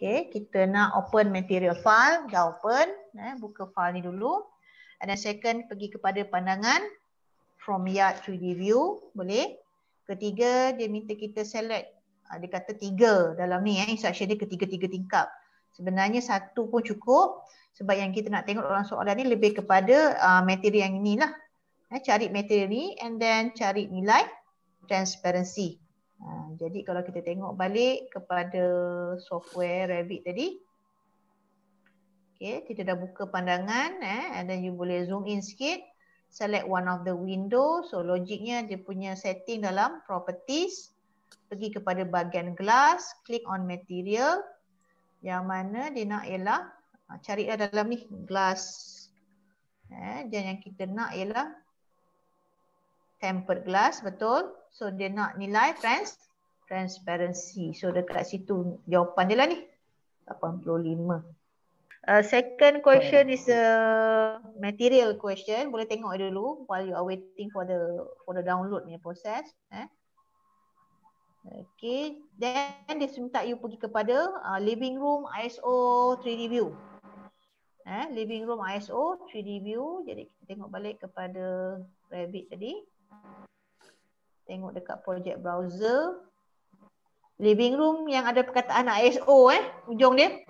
Okay, kita nak open material file. Dah open. Buka file ni dulu. And then second, pergi kepada pandangan from yard 3D view. Boleh. Ketiga, dia minta kita select. Dia kata 3 dalam ni. Instruction dia ketiga-tiga tingkap. Sebenarnya 1 pun cukup. Sebab yang kita nak tengok dalam soalan ni lebih kepada material yang inilah. Cari material ni and then cari nilai transparency. Jadi kalau kita tengok balik kepada software Revit tadi. Okay, kita dah buka pandangan and then you boleh zoom in sikit. Select one of the window. So logiknya dia punya setting dalam properties. Pergi kepada bahagian glass. Click on material. Yang mana dia nak ialah carilah dalam ni glass. Dan yang kita nak ialah tempered glass, betul. So dia nak nilai transparency. So dekat situ jawapan dia lah ni. 85. Second question is a material question. Boleh tengok dulu while you are waiting for the download punya proses. Okay. Then dia minta you pergi kepada living room ISO 3D view. Living room ISO 3D view. Jadi kita tengok balik kepada Revit tadi. Tengok dekat project browser. Living room yang ada perkataan ISO ujung dia.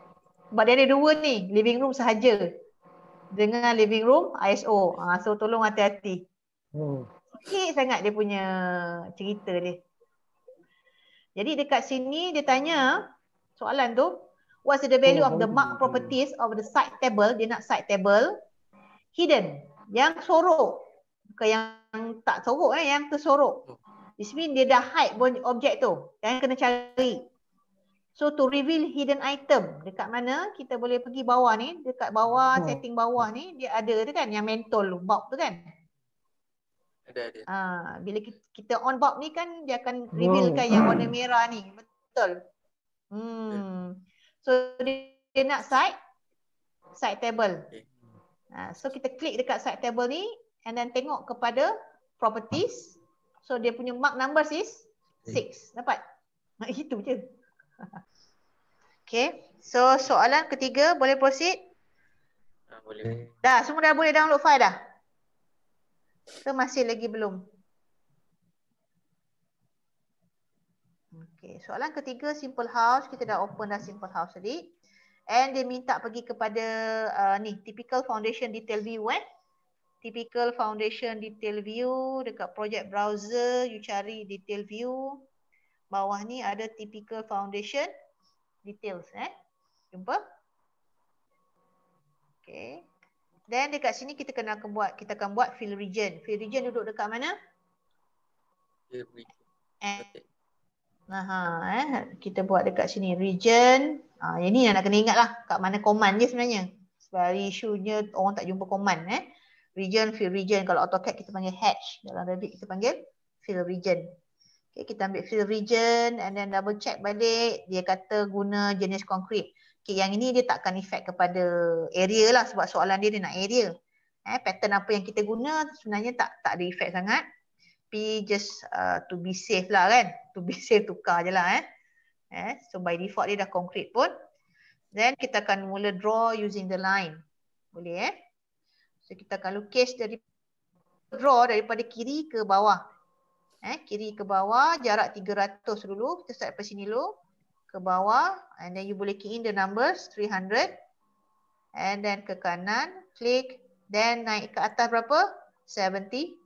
Sebab dia ada 2 ni. Living room sahaja. Dengan living room ISO. So tolong hati-hati. Sikit sangat dia punya cerita dia. Jadi dekat sini dia tanya soalan tu. What's the value of the mark properties of the side table? Dia nak side table. Hidden. Yang sorok. Bukan yang tak sorok yang tersorok. This mean dia dah hide objek tu. Yang kena cari. So to reveal hidden item. Dekat mana kita boleh pergi bawah ni. Dekat bawah setting bawah ni. Dia ada tu kan yang mentol bulb tu kan. Ada. Bila kita on bulb ni kan dia akan revealkan yang warna merah ni. Betul. So dia nak side table. So kita klik dekat side table ni. And then tengok kepada properties. So dia punya mark numbers is 6. Dapat? Itu je. Okay. So soalan ketiga boleh proceed? Boleh. Dah, semua dah boleh download file dah? Ke masih lagi belum? Okay. Soalan ketiga simple house. Kita dah open dah simple house tadi. And dia minta pergi kepada ni typical foundation detail view Typical foundation detail view dekat project browser you cari detail view. Bawah ni ada typical foundation details Jumpa? Okay. Then dekat sini kita akan buat fill region. Fill region duduk dekat mana? Kita buat dekat sini region. Ini yang nak kena ingat lah kat mana command dia sebenarnya. Sebab isunya orang tak jumpa command Region, fill region. Kalau AutoCAD kita panggil hatch. Dalam Revit kita panggil fill region. Okay, kita ambil fill region and then double check balik. Dia kata guna jenis konkret. Okay, yang ini dia takkan effect kepada area lah sebab soalan dia nak area. Pattern apa yang kita guna sebenarnya tak ada effect sangat. Tapi just to be safe lah kan. To be safe tukar je lah So by default dia dah konkret pun. Then kita akan mula draw using the line. Boleh So kita akan lukis draw daripada kiri ke bawah. Kiri ke bawah, jarak 300 dulu. Kita start dari sini dulu. Ke bawah. And then you boleh key in the numbers. 300. And then ke kanan. Klik. Then naik ke atas berapa? 75.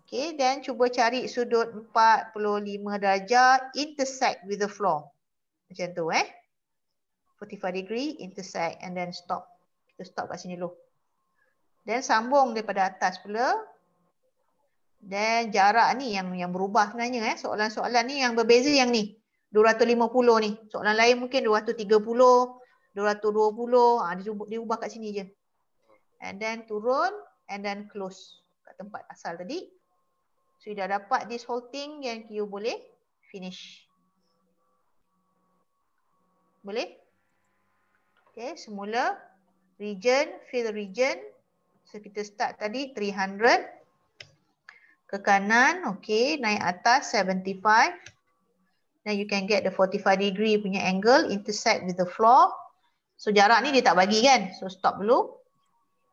Okay. Then cuba cari sudut 45 darjah. Intersect with the floor. Macam tu 45 degree. Intersect. And then stop. Kita stop kat sini dulu. Then sambung daripada atas pula. Dan jarak ni yang berubah sebenarnya soalan-soalan ni yang berbeza yang ni 250 ni. Soalan lain mungkin 230, 220. Dia ubah kat sini je. And then turun and then close kat tempat asal tadi. So you dah dapat this whole thing yang you boleh finish. Boleh? Okay, semula region, fill region. So kita start tadi 300. Ke kanan, okey, naik atas 75. then you can get the 45 degree punya angle intersect with the floor. So jarak ni dia tak bagi kan. So stop dulu.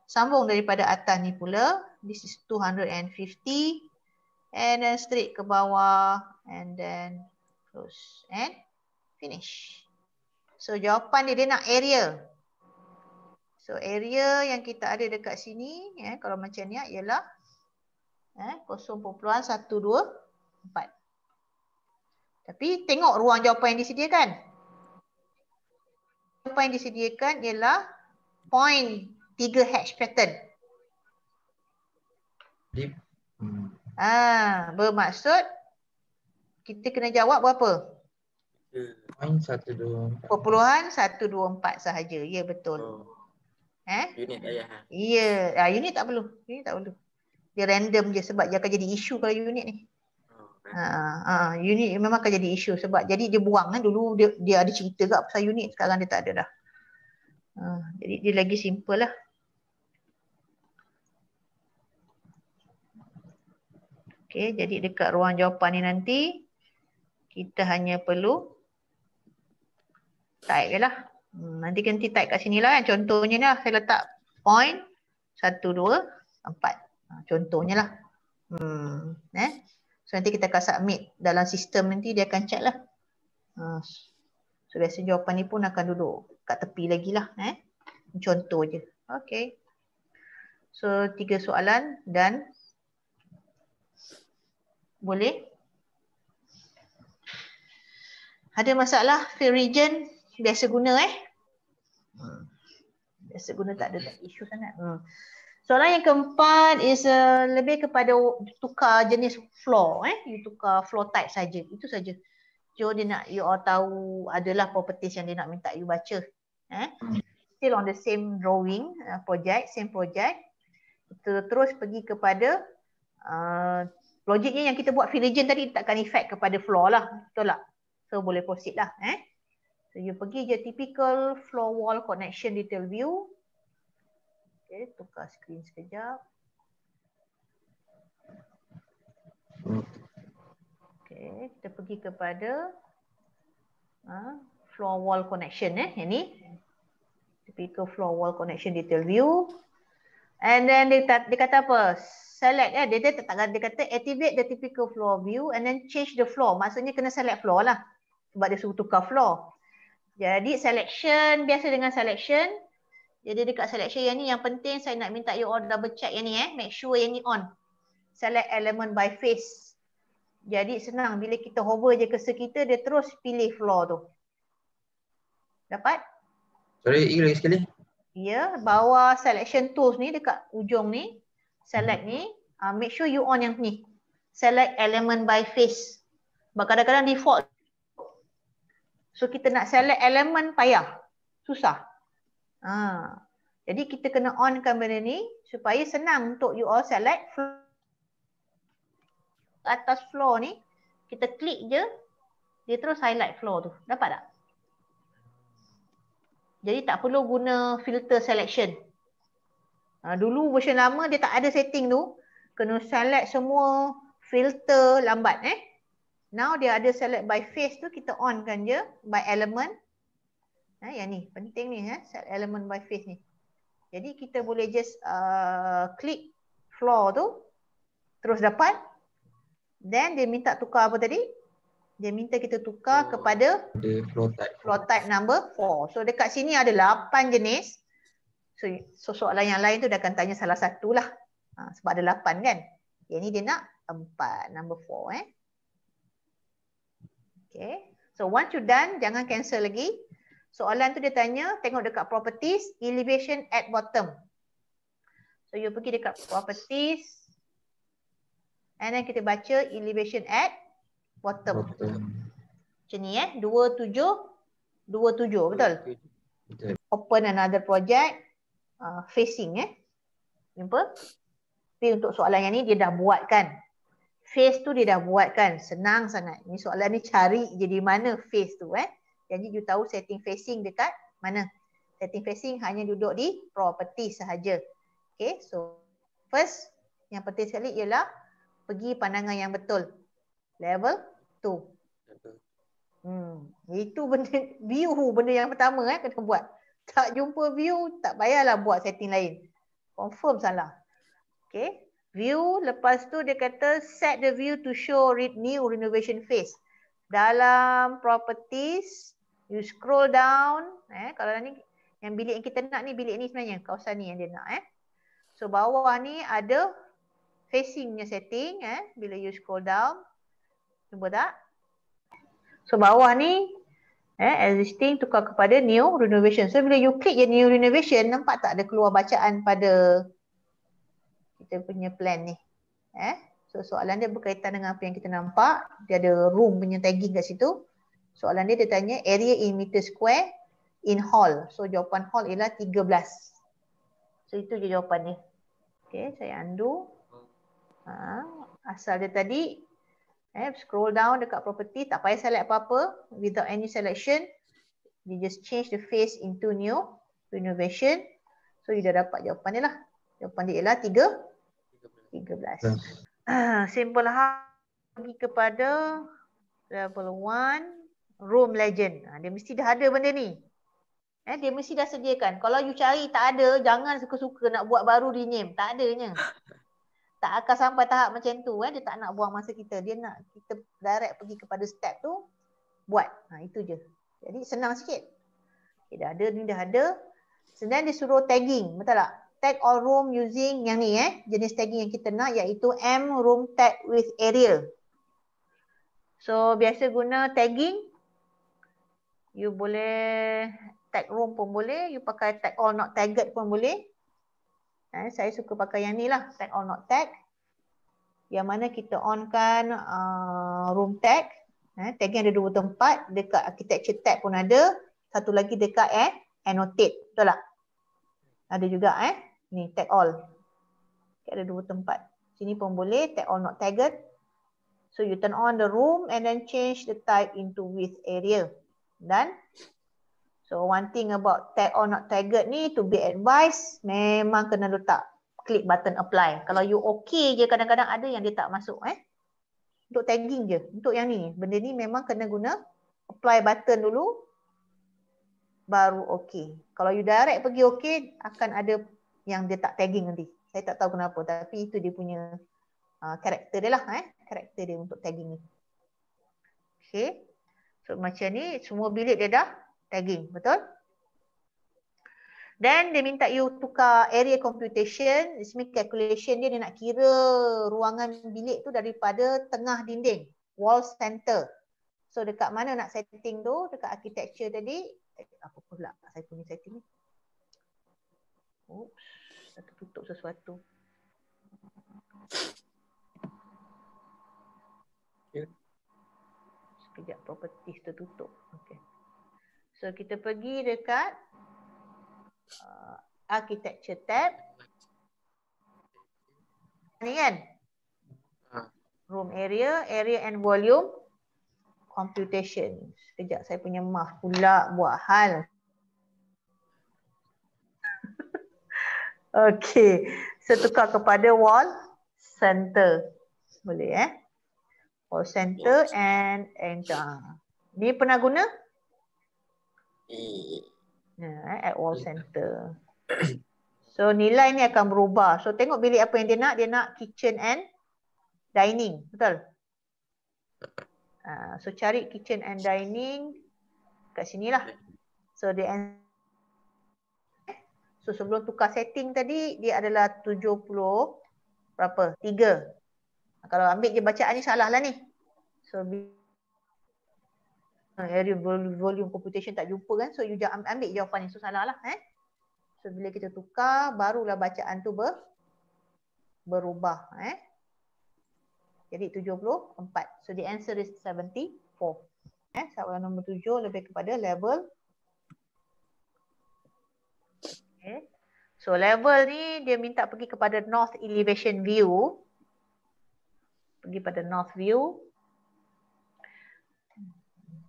Sambung daripada atas ni pula. This is 250. And then straight ke bawah. And then close. And finish. So jawapan dia nak area. So area yang kita ada dekat sini. Kalau macam ni ialah 0.124. Tapi tengok ruang jawapan yang disediakan. Jawapan yang disediakan ialah 0.3 hatch pattern. Bermaksud kita kena jawab berapa? 0.124 sahaja. Ya, betul. Unit ayah. Ya, unit tak perlu. Unit tak perlu. Dia random je sebab dia akan jadi isu kalau unit ni. Unit memang akan jadi isu sebab jadi dia buang kan. Dulu dia ada cerita kat pasal unit, sekarang dia tak ada dah. Jadi dia lagi simple lah. Okey, jadi dekat ruang jawapan ni nanti kita hanya perlu type je lah. Nanti type kat sini lah kan. Contohnya ni lah saya letak 0.124. Contohnya lah. So nanti kita akan submit dalam sistem, nanti dia akan check lah. So biasa jawapan ni pun akan duduk kat tepi lagi lah. Contoh je. Okay. So 3 soalan dan boleh. Ada masalah field region biasa guna biasa guna, tak ada isu sangat. Soalan yang keempat is lebih kepada tukar jenis floor. You tukar floor type saja. Itu saja. So dia nak you all tahu adalah properties yang dia nak minta you baca. Still on the same drawing project, same project. Kita terus pergi kepada logiknya yang kita buat field region tadi takkan effect kepada floor lah. Betul tak? So boleh proceed lah. So you pergi je typical floor wall connection detail view. Okay, tukar screen sekejap. Okay, kita pergi kepada floor wall connection yang ni. Typical floor wall connection detail view. And then dia kata apa? Select dia kata activate the typical floor view and then change the floor. Maksudnya kena select floor lah. Sebab dia suruh tukar floor. Jadi selection, biasa dengan selection. Jadi dekat selection yang ni yang penting saya nak minta you all double check yang ni make sure yang ni on. Select element by face. Jadi senang bila kita hover je cursor kita dia terus pilih floor tu. Dapat? Sorry, lagi sekali. Ya, bawah selection tools ni dekat ujung ni. Select ni, make sure you on yang ni. Select element by face. Sebab kadang-kadang default. So kita nak select element payah. Susah. Jadi kita kena onkan benda ni supaya senang untuk you all select floor. Atas floor ni kita klik je dia terus highlight floor tu. Dapat tak? Jadi tak perlu guna filter selection. Dulu version lama dia tak ada setting tu. Kena select semua filter lambat Now dia ada select by face tu, kita on kan je by element. Yang ni penting ni set element by face ni. Jadi kita boleh just klik floor tu terus dapat. Then dia minta tukar apa tadi? Dia minta kita tukar kepada floor type number 4. So dekat sini ada 8 jenis. So soalan yang lain tu dia akan tanya salah satu lah. Sebab ada 8 kan. Yang ni dia nak 4, number 4 Okay. So once you done, jangan cancel lagi. Soalan tu dia tanya, tengok dekat properties, elevation at bottom. So you pergi dekat properties. And then kita baca elevation at bottom. Macam ni 27, betul? Open another project. Facing Jumpa? Tapi untuk soalan yang ni dia dah buatkan. Face tu dia dah buatkan. Senang sangat. Ni soalan ni cari je di mana face tu Jadi you tahu setting facing dekat mana. Setting facing hanya duduk di property sahaja. Okay, so first yang penting sekali ialah pergi pandangan yang betul. Level 2. Itu benda view, benda yang pertama kena buat. Tak jumpa view, tak payahlah buat setting lain. Confirm salah. Okay. View, lepas tu dia kata set the view to show new renovation phase. Dalam properties, you scroll down. Kalau ni, yang bilik yang kita nak ni, bilik ni sebenarnya. Kawasan ni yang dia nak. So bawah ni ada facingnya setting. Bila you scroll down. Cuba tak? So bawah ni, existing tukar kepada new renovation. So bila you klik je new renovation, nampak tak ada keluar bacaan pada kita punya plan ni. So soalan dia berkaitan dengan apa yang kita nampak. Dia ada room punya tagging kat situ. Soalan dia tanya area in meter square in hall. So jawapan hall ialah 13. So itu je jawapan dia. Okay, saya undo. Asal dia tadi, scroll down dekat property, tak payah select apa-apa. Without any selection, you just change the face into new renovation. So you dah dapat jawapan dia lah. Jawapan dia ialah 13. Simple hal pergi kepada level 1 room legend. Dia mesti dah ada benda ni. Dia mesti dah sediakan. Kalau you cari tak ada, jangan suka-suka nak buat baru rename. Tak adanya. Tak akan sampai tahap macam tu. Dia tak nak buang masa kita. Dia nak kita direct pergi kepada step tu, buat. Itu je. Jadi senang sikit. Okay, dah ada, ni dah ada. Sebenarnya dia suruh tagging. Betul tak? Tag all room using yang ni jenis tagging yang kita nak iaitu M room tag with area. So biasa guna tagging. You boleh tag room pun boleh, you pakai tag all not tagged pun boleh. Saya suka pakai yang ni lah, tag all not tag. Yang mana kita on kan room tag. Tagging ada 2 tempat, dekat architecture tab pun ada, satu lagi dekat annotate. Betul tak? Ada juga ni tag all. Ada 2 tempat. Sini pun boleh tag all not tagged. So you turn on the room and then change the type into with area. Done. So one thing about tag all not tagged ni, to be advised, memang kena letak klik button apply. Kalau you okay je, kadang-kadang ada yang dia tak masuk untuk tagging je. Untuk yang ni, benda ni memang kena guna apply button dulu baru okay. Kalau you direct pergi okay, akan ada yang dia tak tagging nanti. Saya tak tahu kenapa, tapi itu dia punya karakter dia lah. Karakter dia untuk tagging ni. Okay. So macam ni, semua bilik dia dah tagging. Betul? Dan dia minta you tukar area computation. Ini calculation dia nak kira ruangan bilik tu daripada tengah dinding. Wall center. So dekat mana nak setting tu? Dekat architecture tadi. Apa pula saya punya setting ni? Oops. Saya tutup sesuatu. Sekejap, properties tertutup. Okay. So kita pergi dekat architecture tab. Ni kan? Room area, area and volume, computation. Sekejap, saya punya math pula buat hal. Okay. So tukar kepada wall center. Boleh Wall center and enter. Ni pernah guna? At wall center. So nilai ni akan berubah. So tengok bilik apa yang dia nak. Dia nak kitchen and dining. Betul? So cari kitchen and dining kat sinilah. So dia so sebelum tukar setting tadi dia adalah 70 berapa? 3. Kalau ambil je bacaan ni salah lah ni. So area volume computation tak jumpa kan. So you ambil jawapan ni. So salah lah So bila kita tukar barulah bacaan tu berubah Jadi 74. So the answer is 74. Soalan nombor 7 lebih kepada level. Okay. So level ni dia minta pergi kepada north elevation view. Pergi pada north view.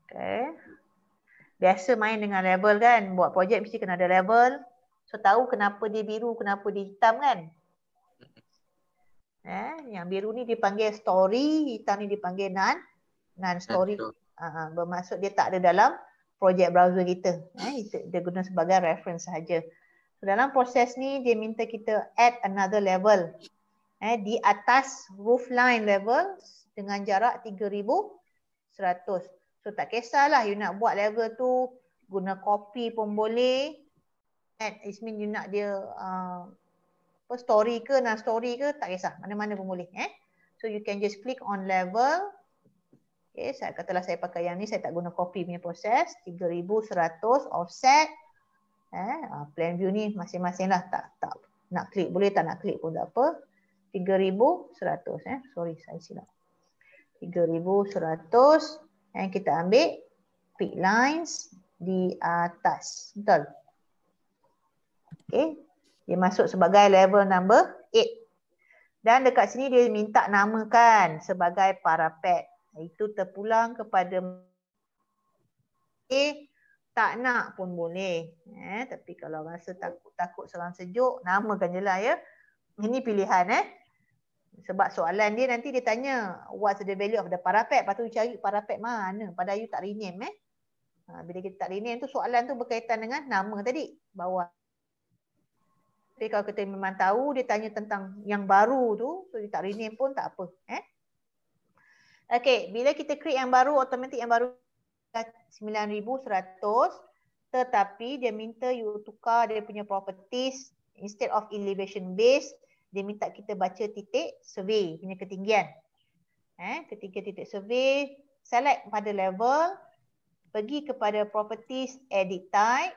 Okay. Biasa main dengan level kan. Buat projek mesti kena ada level. So tahu kenapa dia biru, kenapa dia hitam kan. Yang biru ni dipanggil story, hitam ni dipanggil non-story. Bermaksud dia tak ada dalam project browser kita. Dia guna sebagai reference sahaja. So, dalam proses ni dia minta kita add another level. Di atas roofline level dengan jarak 3100. So tak kisahlah you nak buat level tu guna copy pun boleh. It mean you nak dia story ke, non-story ke, tak kisah. Mana-mana pun boleh. So you can just click on level. Okay, katalah saya pakai yang ni, saya tak guna copy punya proses. 3100 offset. Plan view ni masing-masing lah. Tak nak klik boleh, tak nak klik pun tak apa. 3100. Sorry, saya silap. 3100. Dan kita ambil pick lines di atas. Betul? Okay. Dia masuk sebagai level number 8. Dan dekat sini dia minta namakan sebagai parapet. Itu terpulang kepada tak nak pun boleh. Tapi kalau rasa takut seram sejuk, namakan je lah ya. Ini pilihan Sebab soalan dia nanti dia tanya what's the value of the parapet. Lepas tu cari parapet mana. Padahal you tak rename Bila kita tak rename tu soalan tu berkaitan dengan nama tadi. Bawah. Tapi kalau kita memang tahu dia tanya tentang yang baru tu. So you tak rename pun tak apa. Okay. Bila kita create yang baru, automatic yang baru 9100. Tetapi dia minta you tukar dia punya properties. Instead of elevation base, dia minta kita baca titik survey punya ketinggian. Ketika titik survey, select pada level, pergi kepada properties, edit type.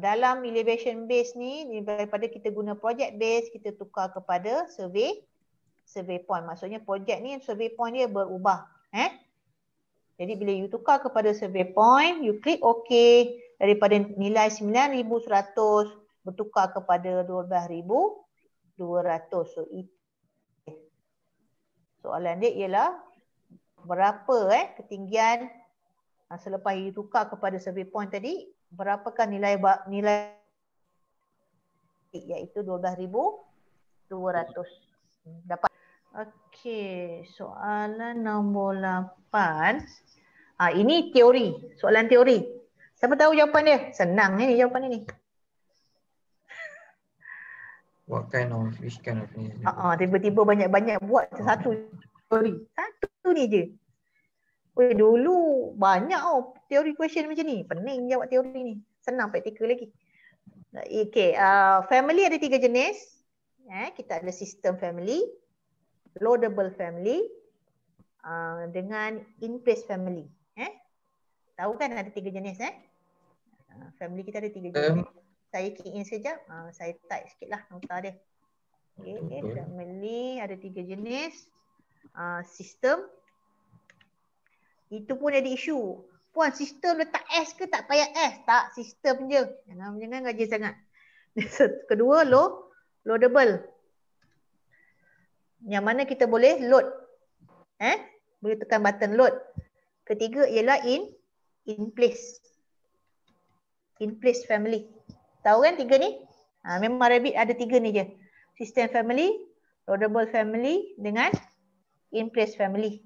Dalam elevation base ni, daripada kita guna project base, kita tukar kepada survey point. Maksudnya project ni survey point dia berubah. Jadi bila you tukar kepada survey point, you klik OK, daripada nilai 9100 bertukar kepada 12,200. So soalan dia ialah berapa ketinggian selepas you tukar kepada survey point tadi, berapakah nilai iaitu 12,200. Dapat. Okey, soalan nombor 8. Ini teori, soalan teori. Siapa tahu jawapan dia? Senang ni jawapan ni. Which kind of ni? Tiba-tiba banyak-banyak buat satu teori. Satu ni je. Dulu banyak teori question macam ni. Pening jawab teori ni. Senang praktikal lagi. Okay, family ada 3 jenis. Kita ada system family, loadable family, dengan in-place family. Tahu kan ada 3 jenis family kita ada 3 jenis. Saya key in sekejap. Saya type sikit lah nota dia. Okay, family ada 3 jenis. Sistem. Itu pun ada isu. Puan, sistem letak S ke tak payah S? Tak, sistem je. Jangan gaji sangat. Kedua, loadable. Yang mana kita boleh load. Boleh tekan button load. Ketiga ialah in place. In place family. Tahu kan 3 ni? Memang Rabbit ada 3 ni je. System family, loadable family dengan in place family.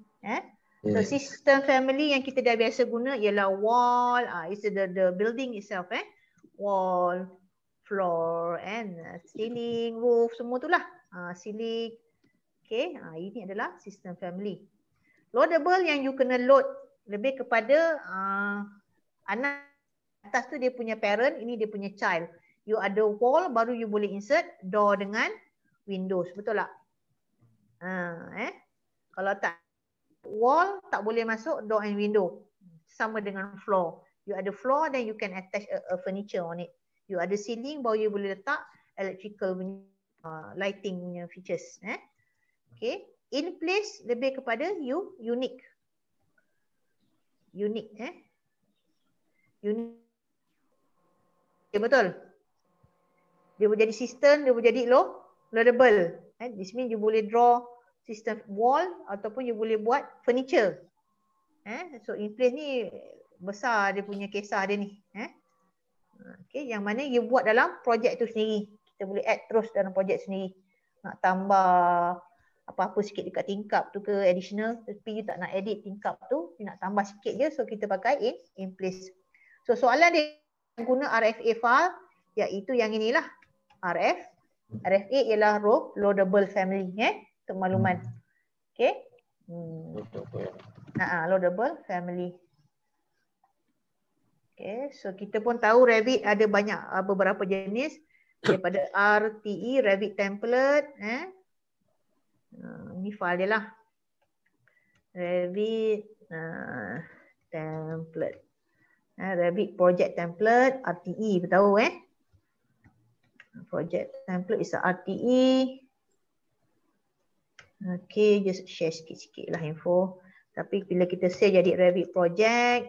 So system family yang kita dah biasa guna ialah wall, it's the building itself, wall, floor and ceiling, roof, semua tu lah. Ceiling. Okay, ini adalah system family. Loadable yang you kena load lebih kepada anak. Atas tu dia punya parent, ini dia punya child. You ada wall, baru you boleh insert door dengan windows. Betul tak? Kalau tak wall, tak boleh masuk door and window. Sama dengan floor. You ada floor, then you can attach a furniture on it. You ada ceiling, baru you boleh letak electrical lighting punya features. Okay. In place lebih kepada unique. Unique. Unique. Okay, betul. Dia boleh jadi sistem, dia boleh jadi loadable. This means you boleh draw sistem wall ataupun you boleh buat furniture. So in place ni besar dia punya kisah dia ni. Okay, yang mana you buat dalam projek tu sendiri. Kita boleh add terus dalam projek sendiri. Nak tambah apa-apa sikit dekat tingkap tu ke additional, tapi you tak nak edit tingkap tu, you nak tambah sikit je, so kita pakai in place. So soalan dia guna RFA file, iaitu yang inilah RFA ialah loadable family, untuk makluman. Okay. Loadable family. Okay, so kita pun tahu Revit ada banyak beberapa jenis daripada RTE, Revit template. Ini file dia lah. Revit template. Revit project template, RTE, kita tahu Project template is a RTE. Okay, just share sikit-sikit lah info. Tapi bila kita save jadi Revit project,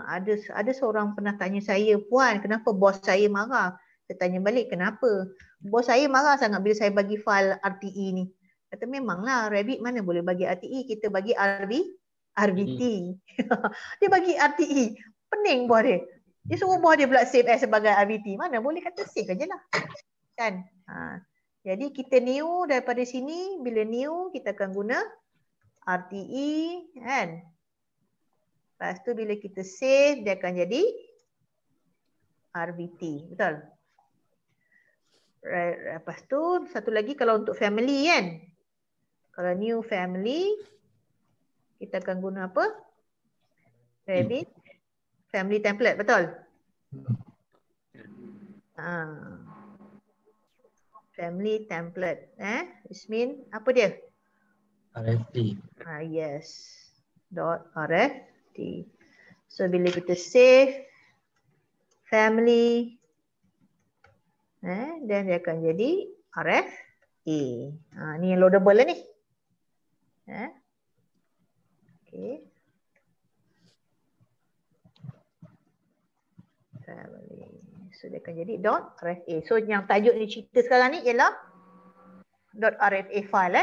ada seorang pernah tanya saya, Puan, kenapa bos saya marah? Saya tanya balik, kenapa? Bos saya marah sangat bila saya bagi file RTE ni. Kata memanglah Revit mana boleh bagi RTE, kita bagi RVT. Dia bagi RTE. Pening bos dia. Dia suruh bos dia pula save as sebagai RVT. Mana boleh kata save aja lah. Kan? Jadi kita new daripada sini, bila new kita akan guna RTE kan. Lepas tu bila kita save dia akan jadi RVT. Betul? Lepas tu satu lagi kalau untuk family kan. Kalau new family kita akan guna apa? Revit family template, betul? Family template. This mean apa dia? RFT. Yes. .rft. So bila kita save family, dan dia akan jadi RFA. Ni yang loadable lah ni. Okay. Family. So dia akan jadi .rfa. So yang tajuk ni cerita sekarang ni ialah .rfa file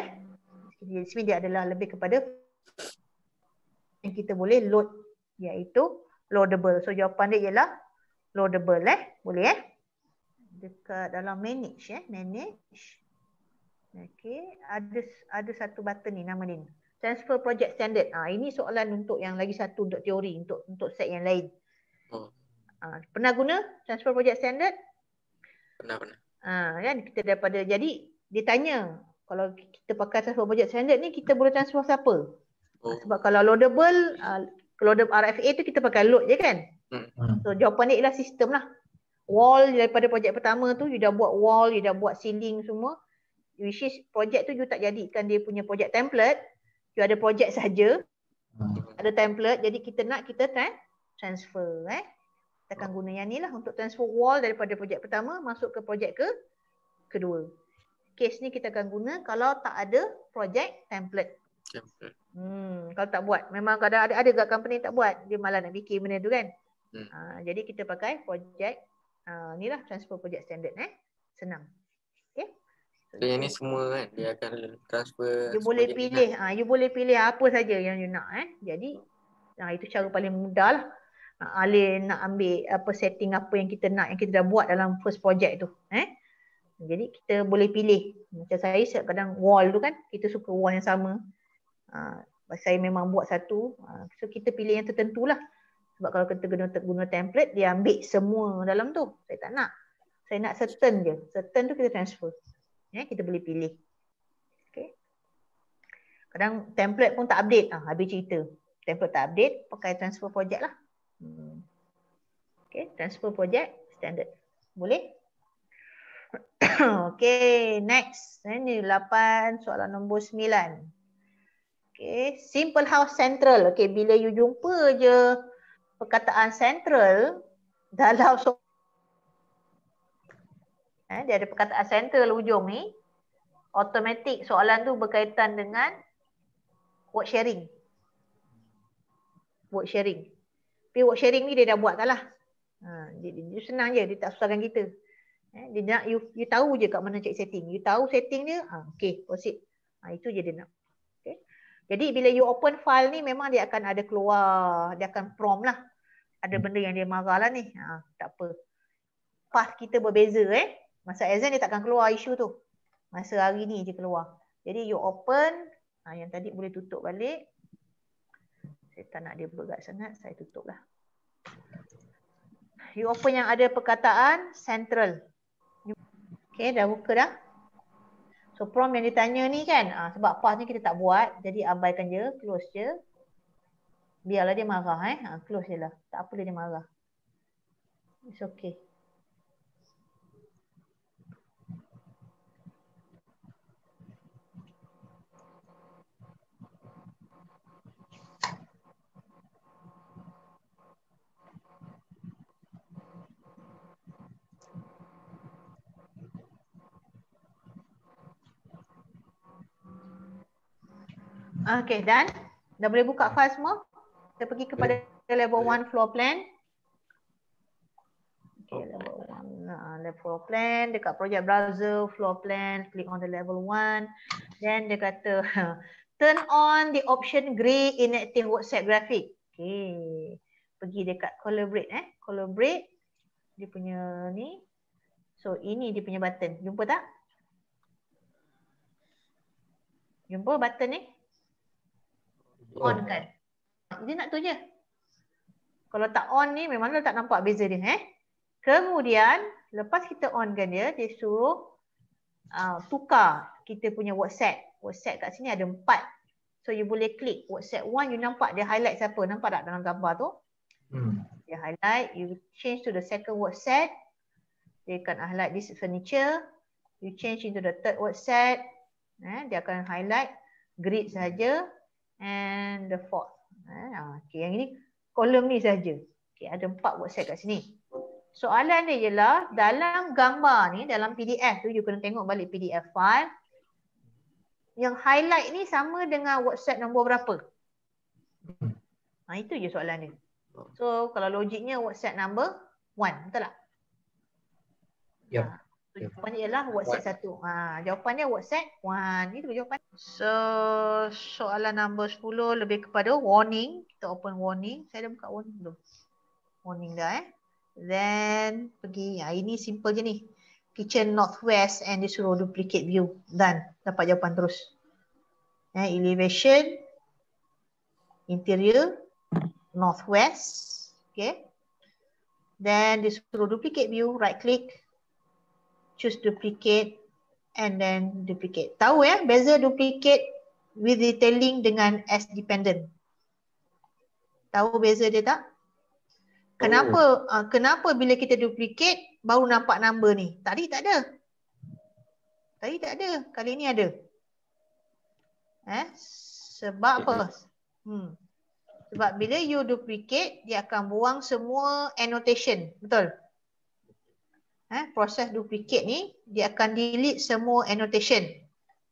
Jadi dia adalah lebih kepada yang kita boleh load, iaitu loadable. So jawapan dia ialah loadable boleh dekat dalam manage manage. Okay, ada satu button ni nama dia ni. Transfer project standard. Ini soalan untuk yang lagi satu untuk teori, untuk set yang lain. Pernah guna transfer project standard? Pernah. Kan kita daripada, jadi dia tanya kalau kita pakai transfer project standard ni kita boleh transfer siapa? Sebab kalau loadable RFA tu kita pakai load je kan. So jawapan dia ialah sistem lah. Wall daripada projek pertama tu you dah buat wall, you dah buat ceiling semua. Which is projek tu you tak jadikan dia punya projek template. You ada projek saja. Ada template, jadi kita transfer Kita akan guna yang ni lah untuk transfer wall daripada projek pertama masuk ke projek kedua. Case ni kita akan guna kalau tak ada projek template. Kalau tak buat, memang kadang ada kat company tak buat, dia malah nak bikin benda tu kan. Jadi kita pakai projek inilah transfer project standard senang. Okay. So yang ni semua kan dia akan transfer. You boleh pilih, you boleh pilih apa saja yang you nak Jadi itu cara paling mudah lah. Alih nak ambil apa setting apa yang kita nak, yang kita dah buat dalam first project tu. Jadi kita boleh pilih. Macam saya kadang wall tu kan, kita suka wall yang sama. Saya memang buat satu. So kita pilih yang tertentu lah. Sebab kalau kita guna template, dia ambil semua dalam tu. Saya tak nak. Saya nak certain je. Certain tu kita transfer. Kita boleh pilih. Okay. Kadang template pun tak update. Habis cerita. Template tak update, pakai transfer project lah. Okay, transfer project standard. Boleh? Okay, next. Ini 8, soalan nombor 9. Okay, simple house central. Okay, bila you jumpa je perkataan central dalam dia ada perkataan central ujung ni, automatik soalan tu berkaitan dengan work sharing. Work sharing. Tapi work sharing ni dia dah buat dah lah. Dia senang je, dia tak susahkan kita. Dia nak you tahu je kat mana check setting. You tahu setting dia, okay, proceed. Itu je dia nak. Okay. Jadi bila you open file ni memang dia akan ada keluar, dia akan prompt lah. Ada benda yang dia marah lah ni. Tak apa. Path kita berbeza Masa exam dia takkan keluar isu tu. Masa hari ni je keluar. Jadi you open, yang tadi boleh tutup balik. Saya tak nak dia berat sangat, saya tutup lah. You open yang ada perkataan central. Okay, dah buka dah. So prompt yang ditanya ni kan, sebab PAS ni kita tak buat, jadi abaikan je, close je. Biarlah dia marah close je lah. Tak apa dia marah. It's okay. Okay, done. Dah boleh buka file semua? Kita pergi kepada level 1 floor plan. Okay, level 1. Level floor plan. Dekat project browser, floor plan. Click on the level 1. Then dia kata, turn on the option grey inactive WhatsApp graphic. Okay. Pergi dekat collaborate. Collaborate. Dia punya ni. So, ini dia punya button. Jumpa tak? Jumpa button ni? On kan? Dia nak tu je. Kalau tak on ni memang tak nampak beza dia. Kemudian lepas kita onkan dia, dia suruh tukar kita punya WhatsApp. WhatsApp kat sini ada 4. So you boleh klik WhatsApp 1, you nampak dia highlight siapa. Nampak tak dalam gambar tu? Dia highlight, you change to the second WhatsApp. Dia akan highlight this furniture. You change into the third WhatsApp. Dia akan highlight grid saja. And the fourth. Okay, yang ini kolom ni saja. Okay, ada 4 WhatsApp kat sini. Soalan dia ialah dalam gambar ni, dalam PDF tu, you kena tengok balik PDF file. Yang highlight ni sama dengan WhatsApp nombor berapa? Itu je soalan dia. So kalau logiknya WhatsApp number 1, betul tak? Yep. Jawapannya ialah WhatsApp 1. Jawapannya WhatsApp 1. Itu jawapan. So soalan nombor 10 lebih kepada warning. Kita open warning. Saya dah buka warning belum? Warning dah Then pergi. Ini simple je ni. Kitchen northwest and disuruh duplicate view. Done. Dapat jawapan terus. Elevation. Interior. Northwest. Okay. Then disuruh duplicate view. Right click. Choose duplicate and then duplicate. Tahu beza duplicate with detailing dengan as dependent. Tahu beza dia tak? Kenapa kenapa bila kita duplicate baru nampak number ni? Tadi tak ada. Tadi tak ada. Kali ni ada. Sebab apa? Sebab bila you duplicate dia akan buang semua annotation. Betul? Proses duplicate ni dia akan delete semua annotation.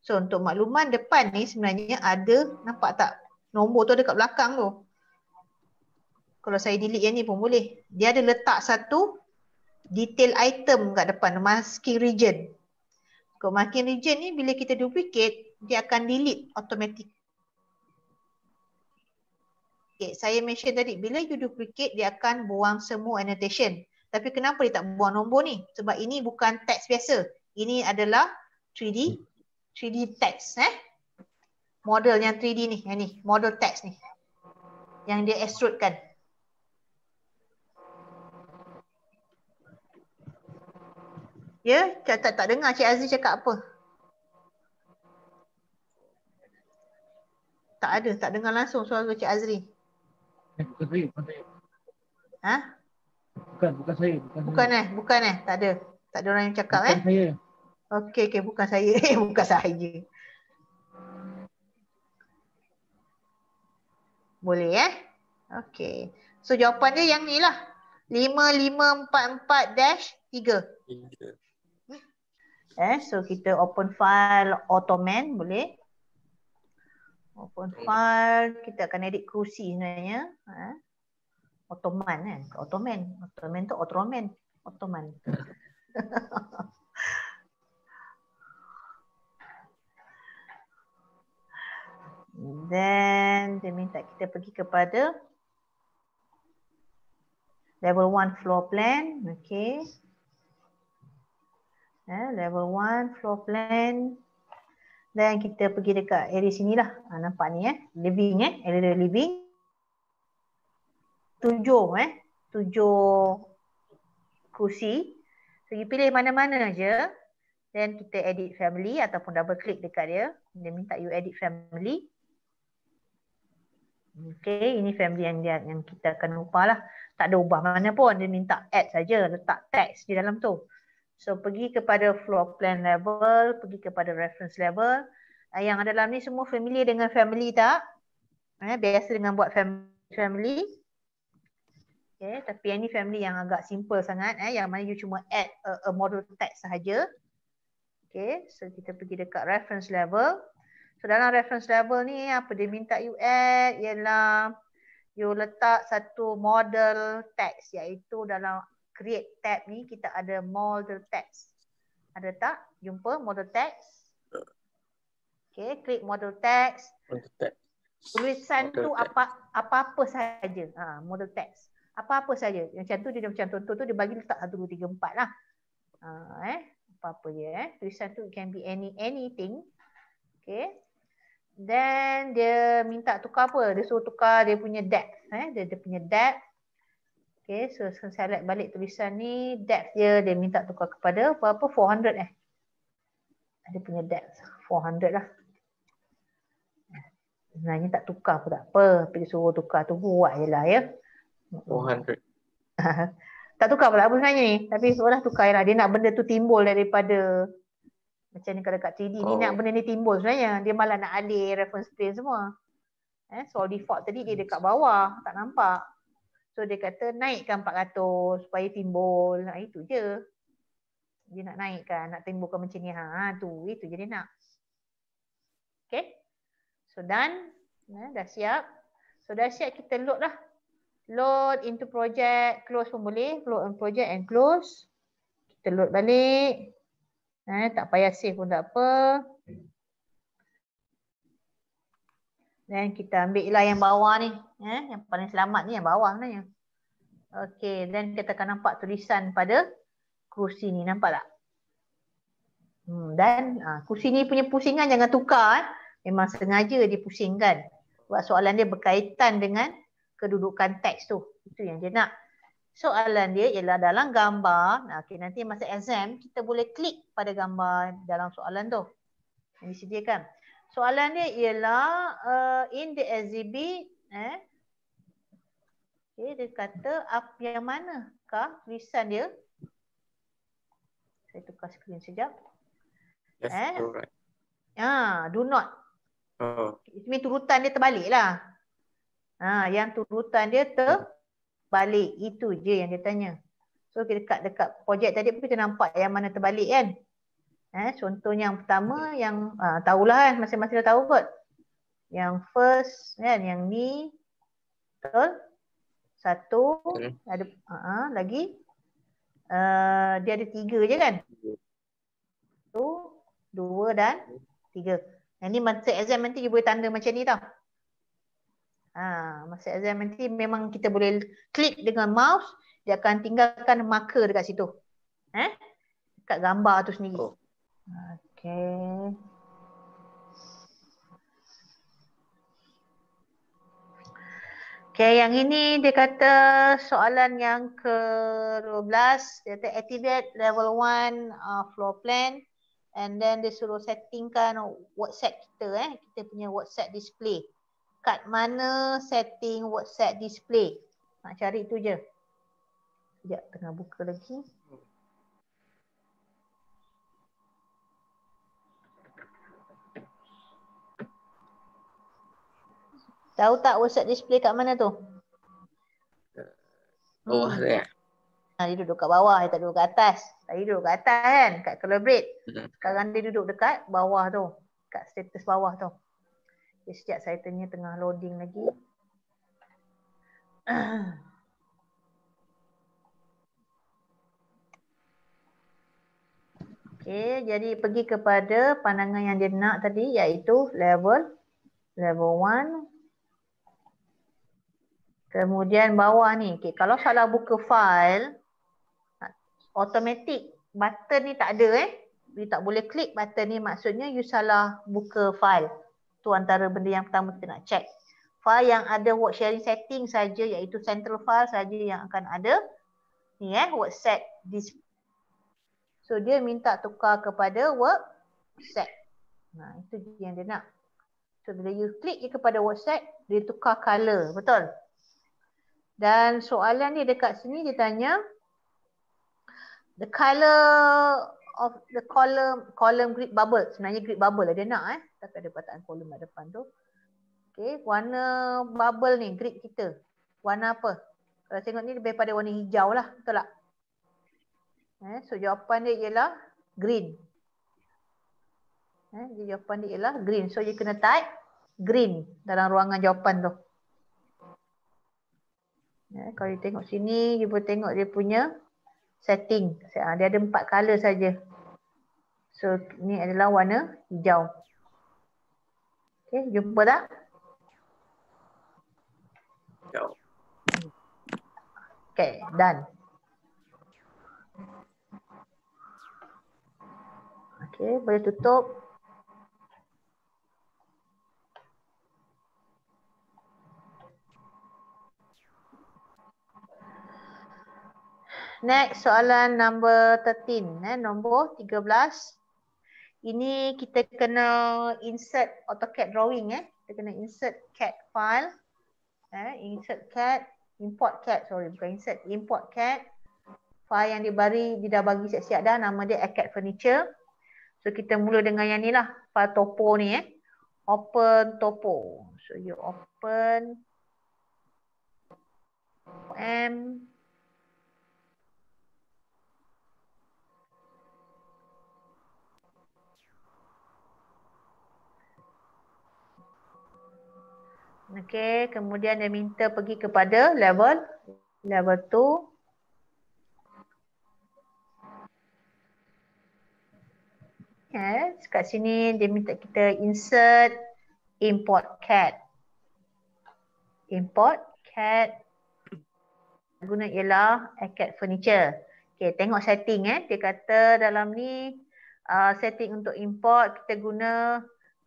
So untuk makluman depan ni sebenarnya ada, nampak tak? Nombor tu ada kat belakang tu. Kalau saya delete yang ni pun boleh. Dia ada letak satu detail item kat depan, masking region. Kalau masking region ni bila kita duplicate dia akan delete automatic. Okay, saya mention tadi bila you duplicate dia akan buang semua annotation. Tapi kenapa dia tak buang nombor ni? Sebab ini bukan teks biasa. Ini adalah 3D teks. Model yang 3D ni. Yang ni. Model teks ni. Yang dia extrudekan. Ya? Tak dengar Cik Azri cakap apa? Tak ada. Tak dengar langsung suara Cik Azri. Bukan saya. Bukan saya. Bukan tak ada. Tak ada orang yang cakap bukan saya. Okey, bukan saya. Bukan saya. Boleh Okey. So jawapan dia yang ni lah. 5544-3. So kita open file Ottoman boleh. Open file, kita akan edit kerusi sebenarnya. Ottoman Ottoman tu Ottoman. Then dia minta kita pergi kepada level 1 floor plan. Okay. Level 1 floor plan. Dan kita pergi dekat area sini lah. Nampak ni living area living. 7 kursi. So you pilih mana-mana je. Then kita edit family ataupun double click dekat dia. Dia minta you edit family. Okay, ini family yang kita akan ubah lah. Tak ada ubah mana pun. Dia minta add saja, letak teks di dalam tu. So pergi kepada floor plan level, pergi kepada reference level. Yang ada dalam ni semua familiar dengan family tak? Biasa dengan buat family. Okay, tapi yang ni family yang agak simple sangat. Yang mana you cuma add a model text sahaja. Okay, so kita pergi dekat reference level. So dalam reference level ni apa dia minta you add ialah you letak satu model text, iaitu dalam create tab ni kita ada model text. Ada tak? Jumpa model text? Okay, klik model text. Tulisan tu apa-apa saja. Model text. Apa-apa saja. Macam tu dia macam contoh tu dia bagi letak 1, 2, 3, 4 lah. Apa-apa je tulisan tu can be anything. Okay. Then dia minta tukar apa? Dia suruh tukar dia punya depth. Dia punya depth. Okay, so select balik tulisan ni. Depth dia minta tukar kepada berapa? 400 Dia punya depth 400 lah. Sebenarnya tak tukar pun tak apa. Tapi dia suruh tukar tu buat je lah ya. 400. Tak tukar pula apa sebenarnya ni. Tapi seolah tukar lah. Dia nak benda tu timbul daripada macam ni kalau kat 3D ni nak benda ni timbul sebenarnya. Dia malah nak alih reference plane semua. Soal default tadi dia dekat bawah. Tak nampak. So dia kata naikkan 400 supaya timbul. Itu je. Dia nak naikkan. Nak timbulkan macam ni. Itu je dia nak. Okay. So done. Dah siap. So dah siap kita load lah. Load into project. Close pun boleh. Load on project and close. Kita load balik. Tak payah save pun tak apa. Dan kita ambil lah yang bawah ni. Yang paling selamat ni yang bawah sebenarnya. Okey, dan kita akan nampak tulisan pada kursi ni. Nampak tak? Dan kursi ni punya pusingan jangan tukar. Memang sengaja dipusingkan. Sebab soalan dia berkaitan dengan kedudukan teks tu. Itu yang dia nak. Soalan dia ialah dalam gambar. Okay, nanti masa exam kita boleh klik pada gambar dalam soalan tu. Yang disediakan. Soalan dia ialah in the exhibit. Okay, dia kata yang manakah tulisan dia? Saya tukar skrin sekejap. Do not. Ini turutan dia terbalik lah. Yang turutan dia terbalik. Itu je yang dia tanya. So dekat projek tadi kita nampak yang mana terbalik kan. Contohnya yang pertama yang tahulah kan. Masing-masing dah tahu kot. Yang first kan. Yang ni. Betul. 1. Ada lagi. Dia ada 3 je kan. 1, 2 dan 3. Yang ni masa exam nanti you boleh tanda macam ni tau. Masa exam nanti memang kita boleh klik dengan mouse, dia akan tinggalkan marker dekat situ. Dekat gambar tu sendiri. Okay. Okay, yang ini dia kata soalan yang ke-12. Dia kata activate level 1 floor plan. And then dia suruh settingkan WhatsApp kita. Kita punya WhatsApp display. Kat mana setting WhatsApp display? Nak cari tu je. Sekejap, tengah buka lagi. Tahu tak WhatsApp display kat mana tu? Bawah tu ya? Dia duduk kat bawah, dia tak duduk kat atas. Tadi duduk kat atas kan, kat collaborate. Sekarang dia duduk dekat bawah tu. Kat status bawah tu. Okay, sekejap saya tengah loading lagi. Okay, jadi pergi kepada pandangan yang dia nak tadi, iaitu level 1. Kemudian bawah ni, okay, kalau salah buka file, automatik button ni tak ada You tak boleh klik button ni, maksudnya you salah buka file. Tu antara benda yang pertama kita nak check. File yang ada work sharing setting saja, iaitu central file saja yang akan ada ni work set this. So dia minta tukar kepada work set. Nah, itu yang dia nak. So bila you klik je kepada work set, dia tukar color, betul? Dan soalan dia dekat sini dia tanya the color of the column grid bubble. Sebenarnya grid bubble lah dia nak tak ada perkataan kolom kat depan tu. Okey, warna bubble ni grid kita. Warna apa? Kalau tengok ni lebih pada warna hijau lah, betul tak? So jawapan dia ialah green. Jawapan dia ialah green. So you kena type green dalam ruangan jawapan tu. Kalau you tengok sini, you boleh tengok dia punya setting. Dia ada 4 color saja. So ni adalah warna hijau. Okey, jumpa tak? Hijau. Okey, done. Okey, boleh tutup. Next, soalan number 13. Nombor 13. Ini kita kena insert AutoCAD drawing. Kita kena insert CAD file. Insert CAD, import CAD, sorry bukan insert, import CAD. File yang dia dah bagi siap-siap dah, nama dia CAD Furniture. So kita mula dengan yang ni lah, file topo ni Open topo. So you open M. Okey, kemudian dia minta pergi kepada level 2. Kat sini dia minta kita insert import CAD. Import CAD guna ialah CAD Furniture. Okey, tengok setting dia kata dalam ni setting untuk import kita guna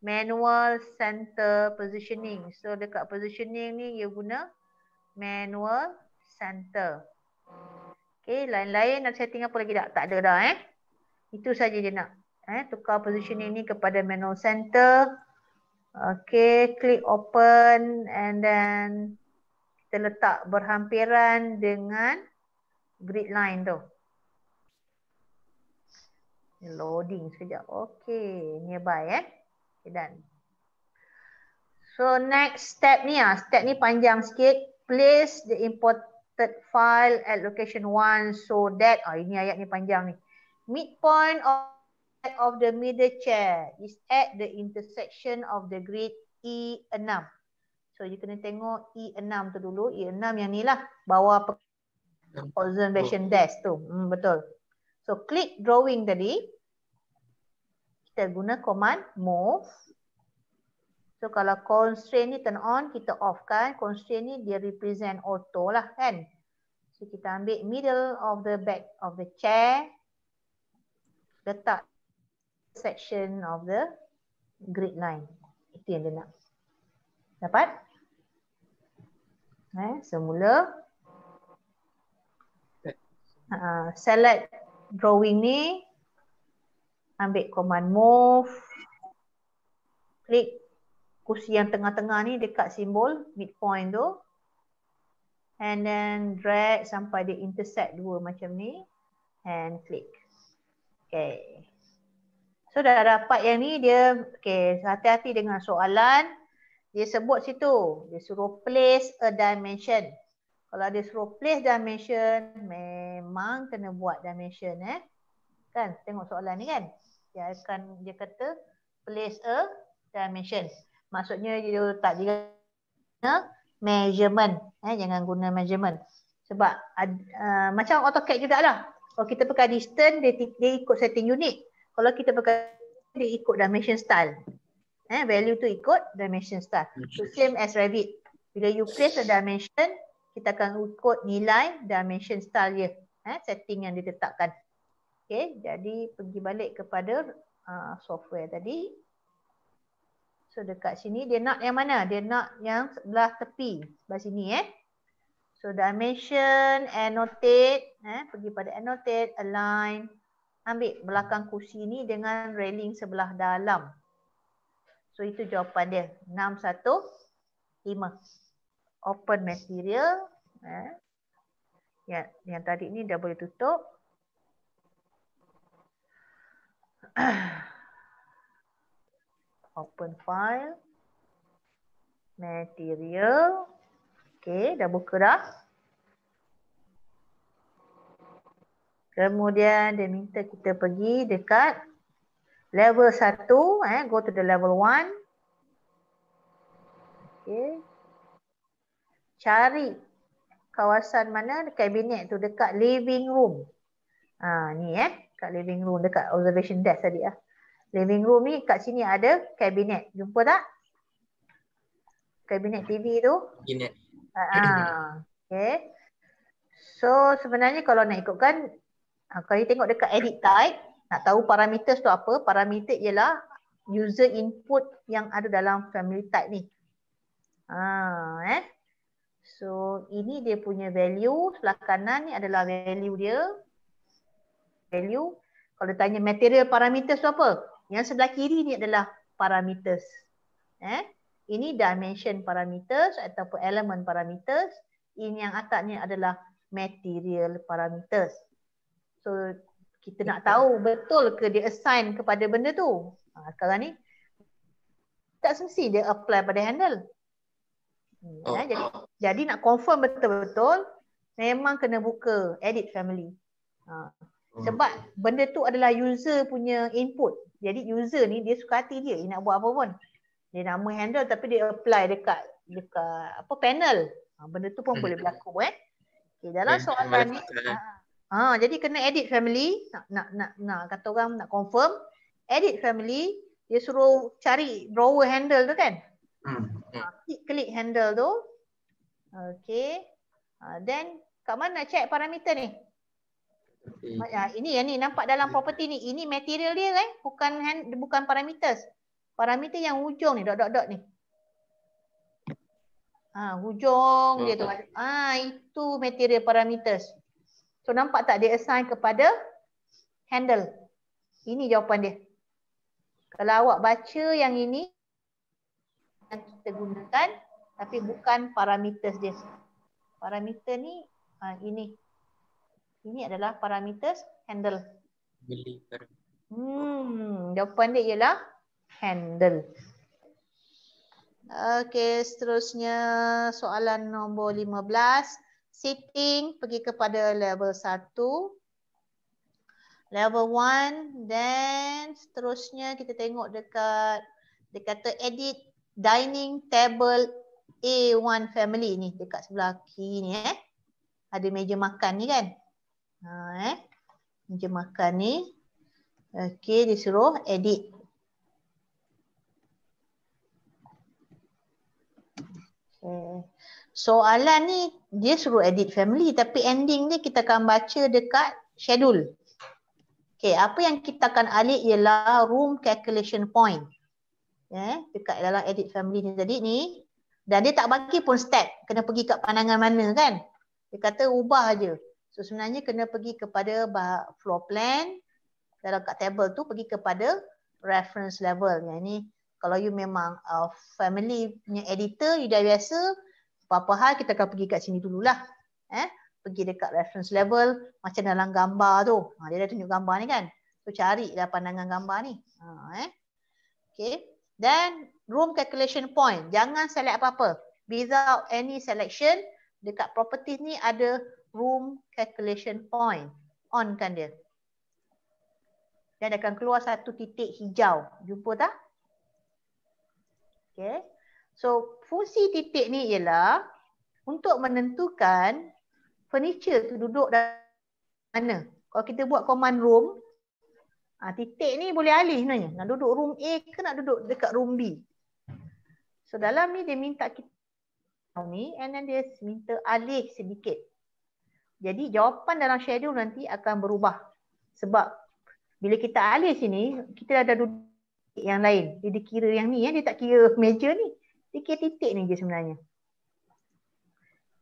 manual center positioning. So dekat positioning ni you guna manual center. Okey, lain-lain ada setting apa lagi tak? Tak ada dah Itu saja dia nak. Tukar positioning ni kepada manual center. Okey, klik open and then kita letak berhampiran dengan grid line tu. Loading sekejap. Okey, nearby Okay, done. So next step ni step ni panjang sikit. Place the imported file at location 1 so that ini ayat ni panjang ni. Midpoint of the middle chair is at the intersection of the grid E6. So you kena tengok E6 tu dulu. E6 yang ni lah, bawah observation desk tu. Betul. So klik drawing tadi. Kita guna command move. So kalau constraint ni turn on, kita off kan. Constraint ni dia represent auto lah kan. So kita ambil middle of the back of the chair. Letak section of the grid line. Itu yang dia nak. Dapat? Semula. Select drawing ni. Ambil command move. Klik kursi yang tengah-tengah ni dekat simbol midpoint tu. And then drag sampai dia intersect dua macam ni. And click. Okay. So dah dapat yang ni dia. Okay, hati-hati dengan soalan. Dia sebut situ. Dia suruh place a dimension. Kalau dia suruh place dimension, memang kena buat dimension Kan? Tengok soalan ni kan. Dia kata place a dimension. Maksudnya dia letak dia guna measurement. Jangan guna measurement. Sebab macam AutoCAD jugalah. Kalau kita pakai distance, dia ikut setting unit. Kalau kita pakai dia ikut dimension style. Value tu ikut dimension style. So same as Revit. Bila you place a dimension, kita akan ikut nilai dimension style dia. Setting yang ditetapkan. Okay, jadi pergi balik kepada software tadi. So dekat sini dia nak yang mana? Dia nak yang sebelah tepi, sebelah sini So dimension, annotate, pergi pada annotate, align. Ambil belakang kursi ni dengan railing sebelah dalam. So itu jawapan dia. 615. Open material. Ya, yang tadi ni dah boleh tutup. Open file. Material. Okey, dah buka dah. Kemudian dia minta kita pergi dekat level 1, go to the level 1. Okey. Cari kawasan mana kabinet tu dekat living room. Ni kat living room dekat observation desk tadi . Living room ni kat sini ada kabinet. Jumpa tak? Kabinet TV tu. Kabinet. Okay. So sebenarnya kalau nak ikutkan, kalau you tengok dekat edit type, nak tahu parameters tu apa? Parameter ialah user input yang ada dalam family type ni. So ini dia punya value, sebelah kanan ni adalah value dia. Value. Kalau tanya material parameters tu apa? Yang sebelah kiri ni adalah parameters. Ini dimension parameters ataupun element parameters. Ini yang atas ni adalah material parameters. So kita nak tahu betul ke dia assign kepada benda tu. Sekarang ni tak semesti dia apply pada handle. Jadi nak confirm betul-betul memang kena buka edit family. Sebab benda tu adalah user punya input. Jadi user ni dia suka hati dia nak buat apa pun. Dia nama handle tapi dia apply dekat apa panel. Benda tu pun boleh berlaku Okay, dalam soalan ni jadi kena edit family, nak kata orang nak confirm edit family, dia suruh cari drawer handle tu kan. Klik handle tu. Okay. Then kat mana nak check parameter ni? Ini yang ni nampak dalam property ni. Ini material dia bukan parameters. Parameter yang hujung ni dot ni. Hujung dia tu. Itu material parameters. So nampak tak dia assign kepada handle. Ini jawapan dia. Kalau awak baca yang ini yang kita gunakan tapi bukan parameters dia. Parameter ni ini. Ini adalah parameters handle. Jawapan dia ialah handle. Okey, seterusnya soalan nombor 15. Setting, pergi kepada level 1. Level 1, then seterusnya kita tengok dekat, dia kata edit dining table A1 family ni dekat sebelah kiri ni Ada meja makan ni kan. Meja makan ni. Okey, disuruh edit. Soalan ni dia suruh edit family tapi ending ni kita akan baca dekat schedule. Okay, apa yang kita akan alik ialah room calculation point. Dekat dalam edit family ni tadi ni. Dan dia tak bagi pun step. Kena pergi kat pandangan mana kan. Dia kata ubah je. So sebenarnya kena pergi kepada floor plan. Dalam kat table tu pergi kepada reference level. Yang ni kalau you memang family punya editor, you dah biasa, apa-apa hal kita akan pergi kat sini dululah. Pergi dekat reference level macam dalam gambar tu. Dia dah tunjuk gambar ni kan. So carilah pandangan gambar ni. Okay. Dan room calculation point. Jangan select apa-apa. Without any selection, dekat properties ni ada room calculation point. On kan dia. Dan akan keluar satu titik hijau. Jumpa tak? Okay. So fungsi titik ni ialah untuk menentukan furniture tu duduk dalam mana. Kalau kita buat command room, titik ni boleh alih sebenarnya. Nak duduk room A ke nak duduk dekat room B. So dalam ni dia minta kita ni and then dia minta alih sedikit. Jadi jawapan dalam schedule nanti akan berubah. Sebab bila kita alih sini, kita ada duduk yang lain. Dia dikira yang ni, dia tak kira meja ni. Dia kira titik ni je sebenarnya.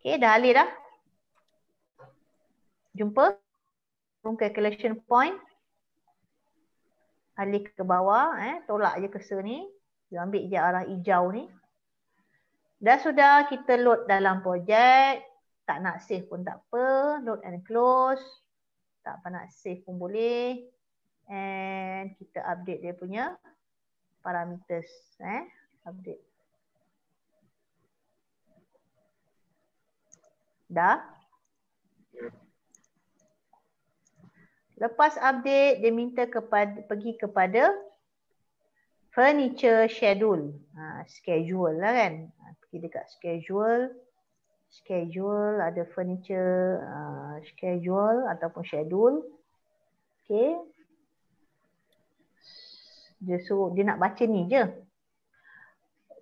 Okay, dah alih dah. Jumpa. Room calculation point. Alih ke bawah, tolak je cursor ni. Dia ambil je arah hijau ni. Dah sudah kita load dalam projek. Tak nak save pun tak apa. Load and close. Tak apa nak save pun boleh. And kita update dia punya parameters. Update. Dah. Lepas update, dia minta pergi kepada furniture schedule. Schedule lah kan. Pergi dekat schedule. Schedule, ada furniture schedule ataupun schedule. Okay. Dia nak baca ni je.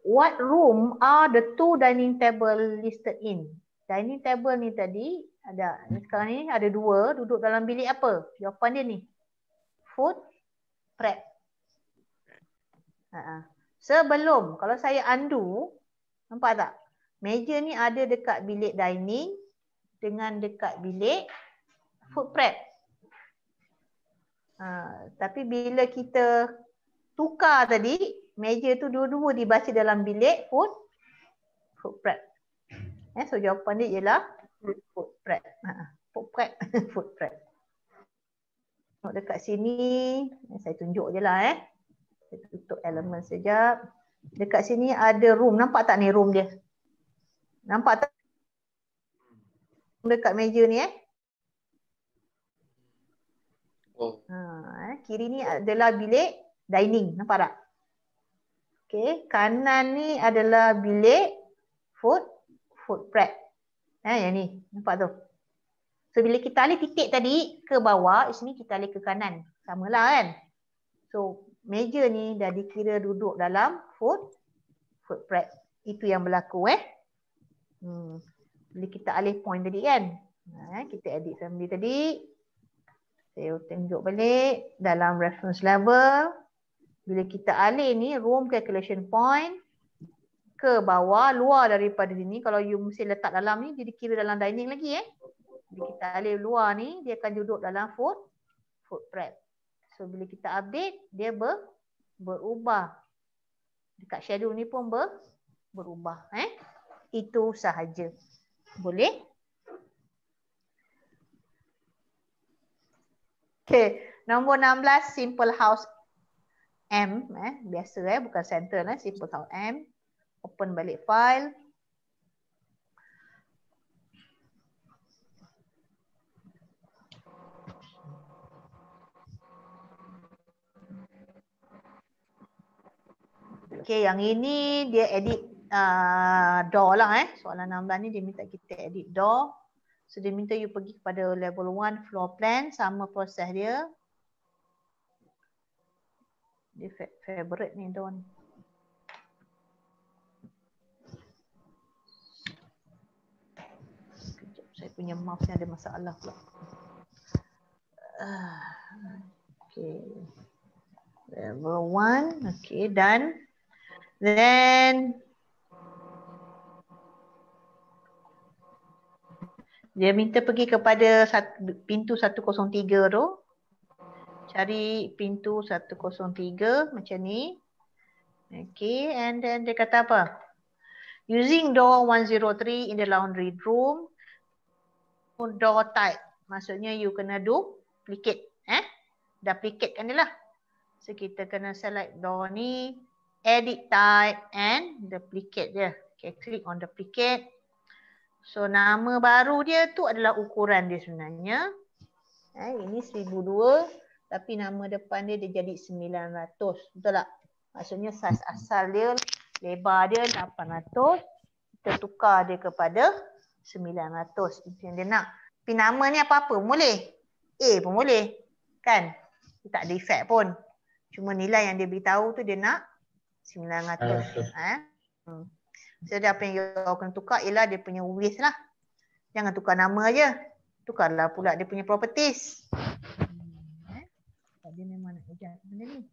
What room are the 2 dining table listed in? Dining table ni tadi ada, sekarang ni ada 2 duduk dalam bilik apa? Jawapan dia ni. Food prep. Sebelum, kalau saya undo, nampak tak? Meja ni ada dekat bilik dining dengan dekat bilik food prep. Tapi bila kita tukar tadi, meja tu dua-dua dibaca dalam bilik food prep. So jawapan dia ialah food prep. Food prep. Food prep. Tengok dekat sini, saya tunjuk je lah. Saya tutup elemen sekejap. Dekat sini ada room. Nampak tak ni room dia? Nampak tak? Dekat meja ni kiri ni adalah bilik dining. Nampak tak? Okay. Kanan ni adalah bilik food prep. Yang ni. Nampak tu? So bila kita alih titik tadi ke bawah, sini kita alih ke kanan. Samalah kan? So meja ni dah dikira duduk dalam food prep. Itu yang berlaku Bila kita alih point tadi kan. Kita edit family tadi. Saya tunjuk balik dalam reference level. Bila kita alih ni room calculation point ke bawah, luar daripada sini. Kalau you mesti letak dalam ni, dia dikira dalam dining lagi Bila kita alih luar ni, dia akan duduk dalam food prep. So bila kita update, dia berubah. Dekat schedule ni pun berubah. Itu sahaja. Boleh? Okay. Nombor 16, simple house M. Biasa bukan central. Simple house M. Open balik file. Okay, yang ini dia edit door lah Soalan 16 ni dia minta kita edit door. So dia minta you pergi kepada level 1 floor plan, sama proses dia. Dia favorite ni door ni. Sekejap, saya punya mouse ni ada masalah pula. Okay. Level 1, okay, done. Then dia minta pergi kepada pintu 103 tu. Cari pintu 103 macam ni. Okay, and then dia kata apa? Using door 103 in the laundry room. Door type. Maksudnya you kena duplicate. Duplicate kan dia lah. So kita kena select door ni. Edit type and duplicate dia. Okay, click on duplicate. So nama baru dia tu adalah ukuran dia sebenarnya. Ini 1002 tapi nama depan dia jadi 900. Betul tak? Maksudnya saiz asal dia, lebar dia 800. Kita tukar dia kepada 900. Itu yang dia nak. Tapi nama ni apa-apa pun boleh. A pun boleh. Kan? Dia tak ada efek pun. Cuma nilai yang dia beritahu tu dia nak 900. So apa yang you akan tukar ialah dia punya width lah. Jangan tukar nama aja. Tukarlah pula dia punya properties. sebab dia memang nak adjust benda ni.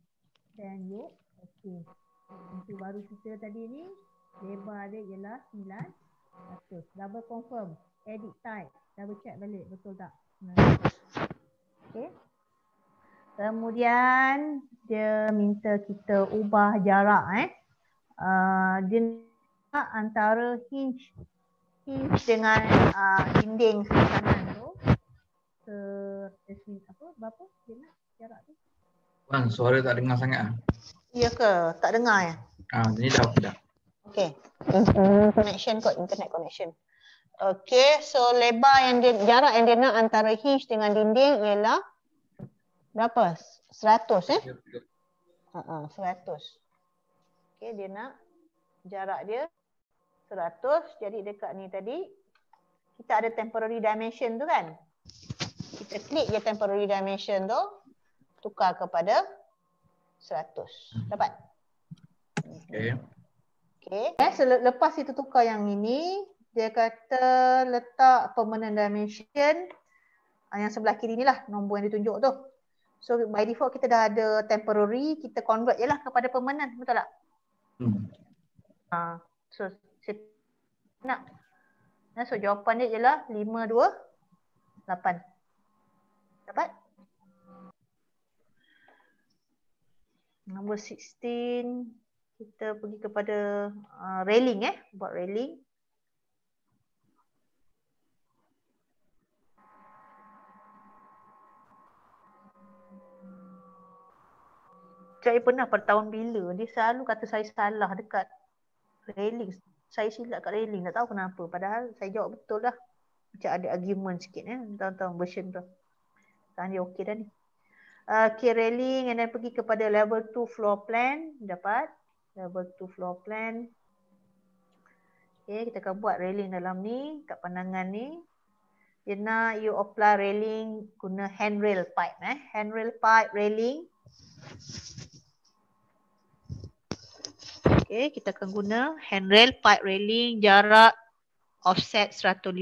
Dan you, okey. Nanti baru kita tadi ni, lebar dia ialah 900. Double confirm, edit type, double check balik, betul tak? Okey. Kemudian dia minta kita ubah jarak dia nak antara hinge dengan dinding sebelah kanan tu berapa dia nak jarak tu? Bang, suara tak dengar sangat ah. Ya ke? Tak dengar ya? Ini dah okey dah. Okey. Connection kot, internet connection. Okey, so lebar yang dia, jarak yang dia nak antara hinge dengan dinding ialah berapa? 100 100. Okey, dia nak jarak dia 100. Jadi dekat ni tadi kita ada temporary dimension tu kan? Kita klik je temporary dimension tu, tukar kepada 100. Dapat? Okey. Okey. Lepas itu tukar yang ini, dia kata letak permanent dimension yang sebelah kiri ni lah, nombor yang ditunjuk tu. So by default kita dah ada temporary, kita convert je lah kepada permanent, betul tak? So saya nak. So jawapan dia ialah 528. Dapat? Nombor 16, kita pergi kepada railing buat railing. Saya pernah pada tahun bila, dia selalu kata saya salah dekat railing. Saya silap kat railing, tak tahu kenapa. Padahal saya jawab betul dah. Macam ada argument sikit tentang version tu. Sekarang dia okey dah ni. Okay, railing and then pergi kepada level 2 floor plan. Dapat. Level 2 floor plan. Okay, kita akan buat railing dalam ni. Kat pandangan ni. Dia nak you apply railing guna handrail pipe. Handrail pipe railing. Okay, kita akan guna handrail pipe railing jarak offset 150.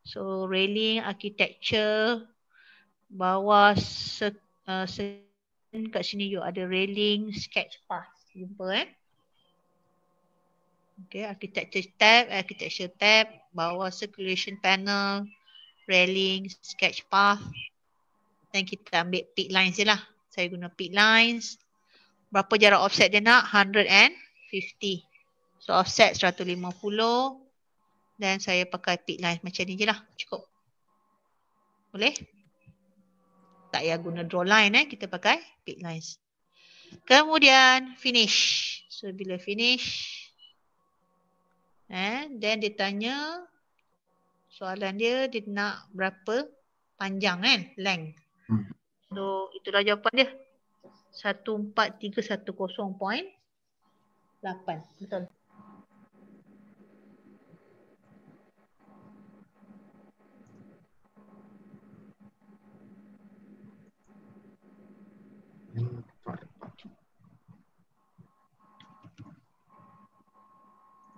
So railing architecture bawah kat sini you ada railing sketch path. Jumpa Okay, architecture tab, bawah circulation panel, railing sketch path. Dan kita ambil peak lines je lah. Saya guna peak lines. Berapa jarak offset dia nak? 150. So offset 150. Dan saya pakai peak lines macam ni je lah. Cukup. Boleh? Tak payah guna draw line kita pakai peak lines. Kemudian finish. So bila finish. Then dia tanya. Soalan dia nak berapa panjang length. So itulah jawapan dia. 14310.8. Betul.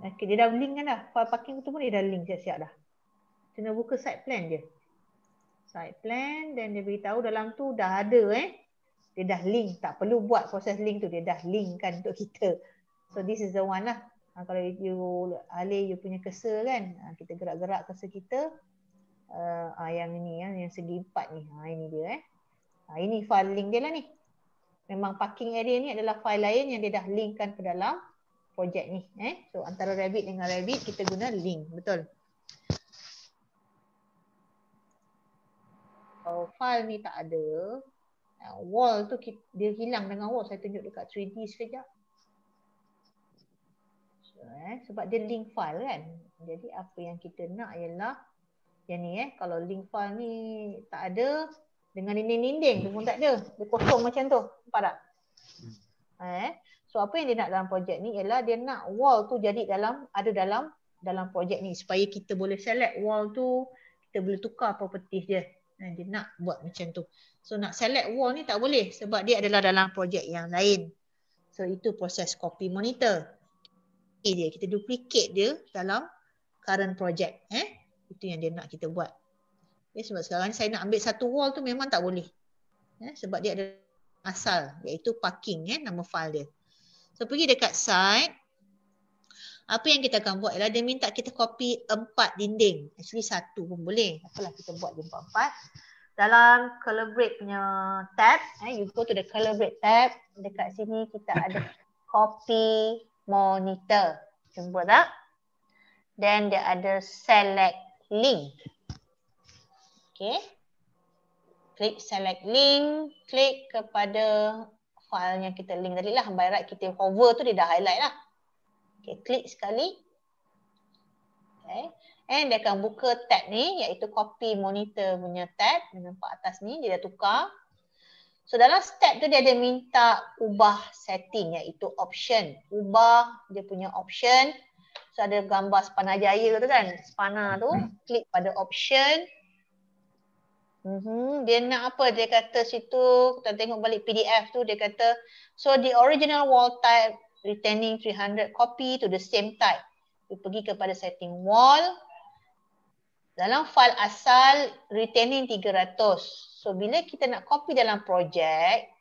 Okay, dia dah link kan dah. File parking tu pun dia dah link siap-siap dah. Kena buka site plan dia. Site plan dan dia beritahu dalam tu dah ada Dia dah link. Tak perlu buat proses link tu. Dia dah link kan untuk kita. So this is the one lah. Kalau you alih you punya cursor kan. Kita gerak-gerak cursor kita. Yang ini yang segi 4 ni. Ini dia ini file link dia lah ni. Memang parking area ni adalah file lain yang dia dah linkkan ke dalam projek ni. So antara Revit dengan Revit kita guna link. Betul. Kalau file ni tak ada, wall tu dia hilang dengan wall. Saya tunjuk dekat 3D sekejap. So, sebab dia link file kan. Jadi apa yang kita nak ialah yang ni kalau link file ni tak ada, dengan dinding-dinding tu pun tak ada. Dia kosong macam tu. Nampak tak? So apa yang dia nak dalam projek ni ialah dia nak wall tu jadi dalam projek ni supaya kita boleh select wall tu, kita boleh tukar properties dia. Dia nak buat macam tu. So nak select wall ni tak boleh sebab dia adalah dalam projek yang lain. So itu proses copy monitor. Kita duplicate dia dalam current project. Itu yang dia nak kita buat. Sebab sekarang ni saya nak ambil satu wall tu memang tak boleh. Sebab dia ada asal iaitu parking nama file dia. So pergi dekat site. Apa yang kita akan buat ialah dia minta kita copy 4 dinding. Actually 1 pun boleh. Apalah kita buat dia 4. Dalam collaborate punya tab, you go to the collaborate tab. Dekat sini kita ada copy monitor. Jumpa tak? Then dia ada select link. Okay. Klik select link. Klik kepada file yang kita link tadi lah. By right kita hover tu dia dah highlight lah. Okay, klik sekali. Okay. And dia akan buka tab ni iaitu copy monitor punya tab. Nampak atas ni dia dah tukar. So dalam step tu dia ada minta ubah setting iaitu option. Ubah dia punya option. So ada gambar spana jaya tu kan. Spana tu klik pada option. Dia nak apa? Dia kata situ, kita tengok balik PDF tu dia kata so the original wall type retaining 300 copy to the same type. Dia pergi kepada setting wall. Dalam file asal retaining 300. So bila kita nak copy dalam project,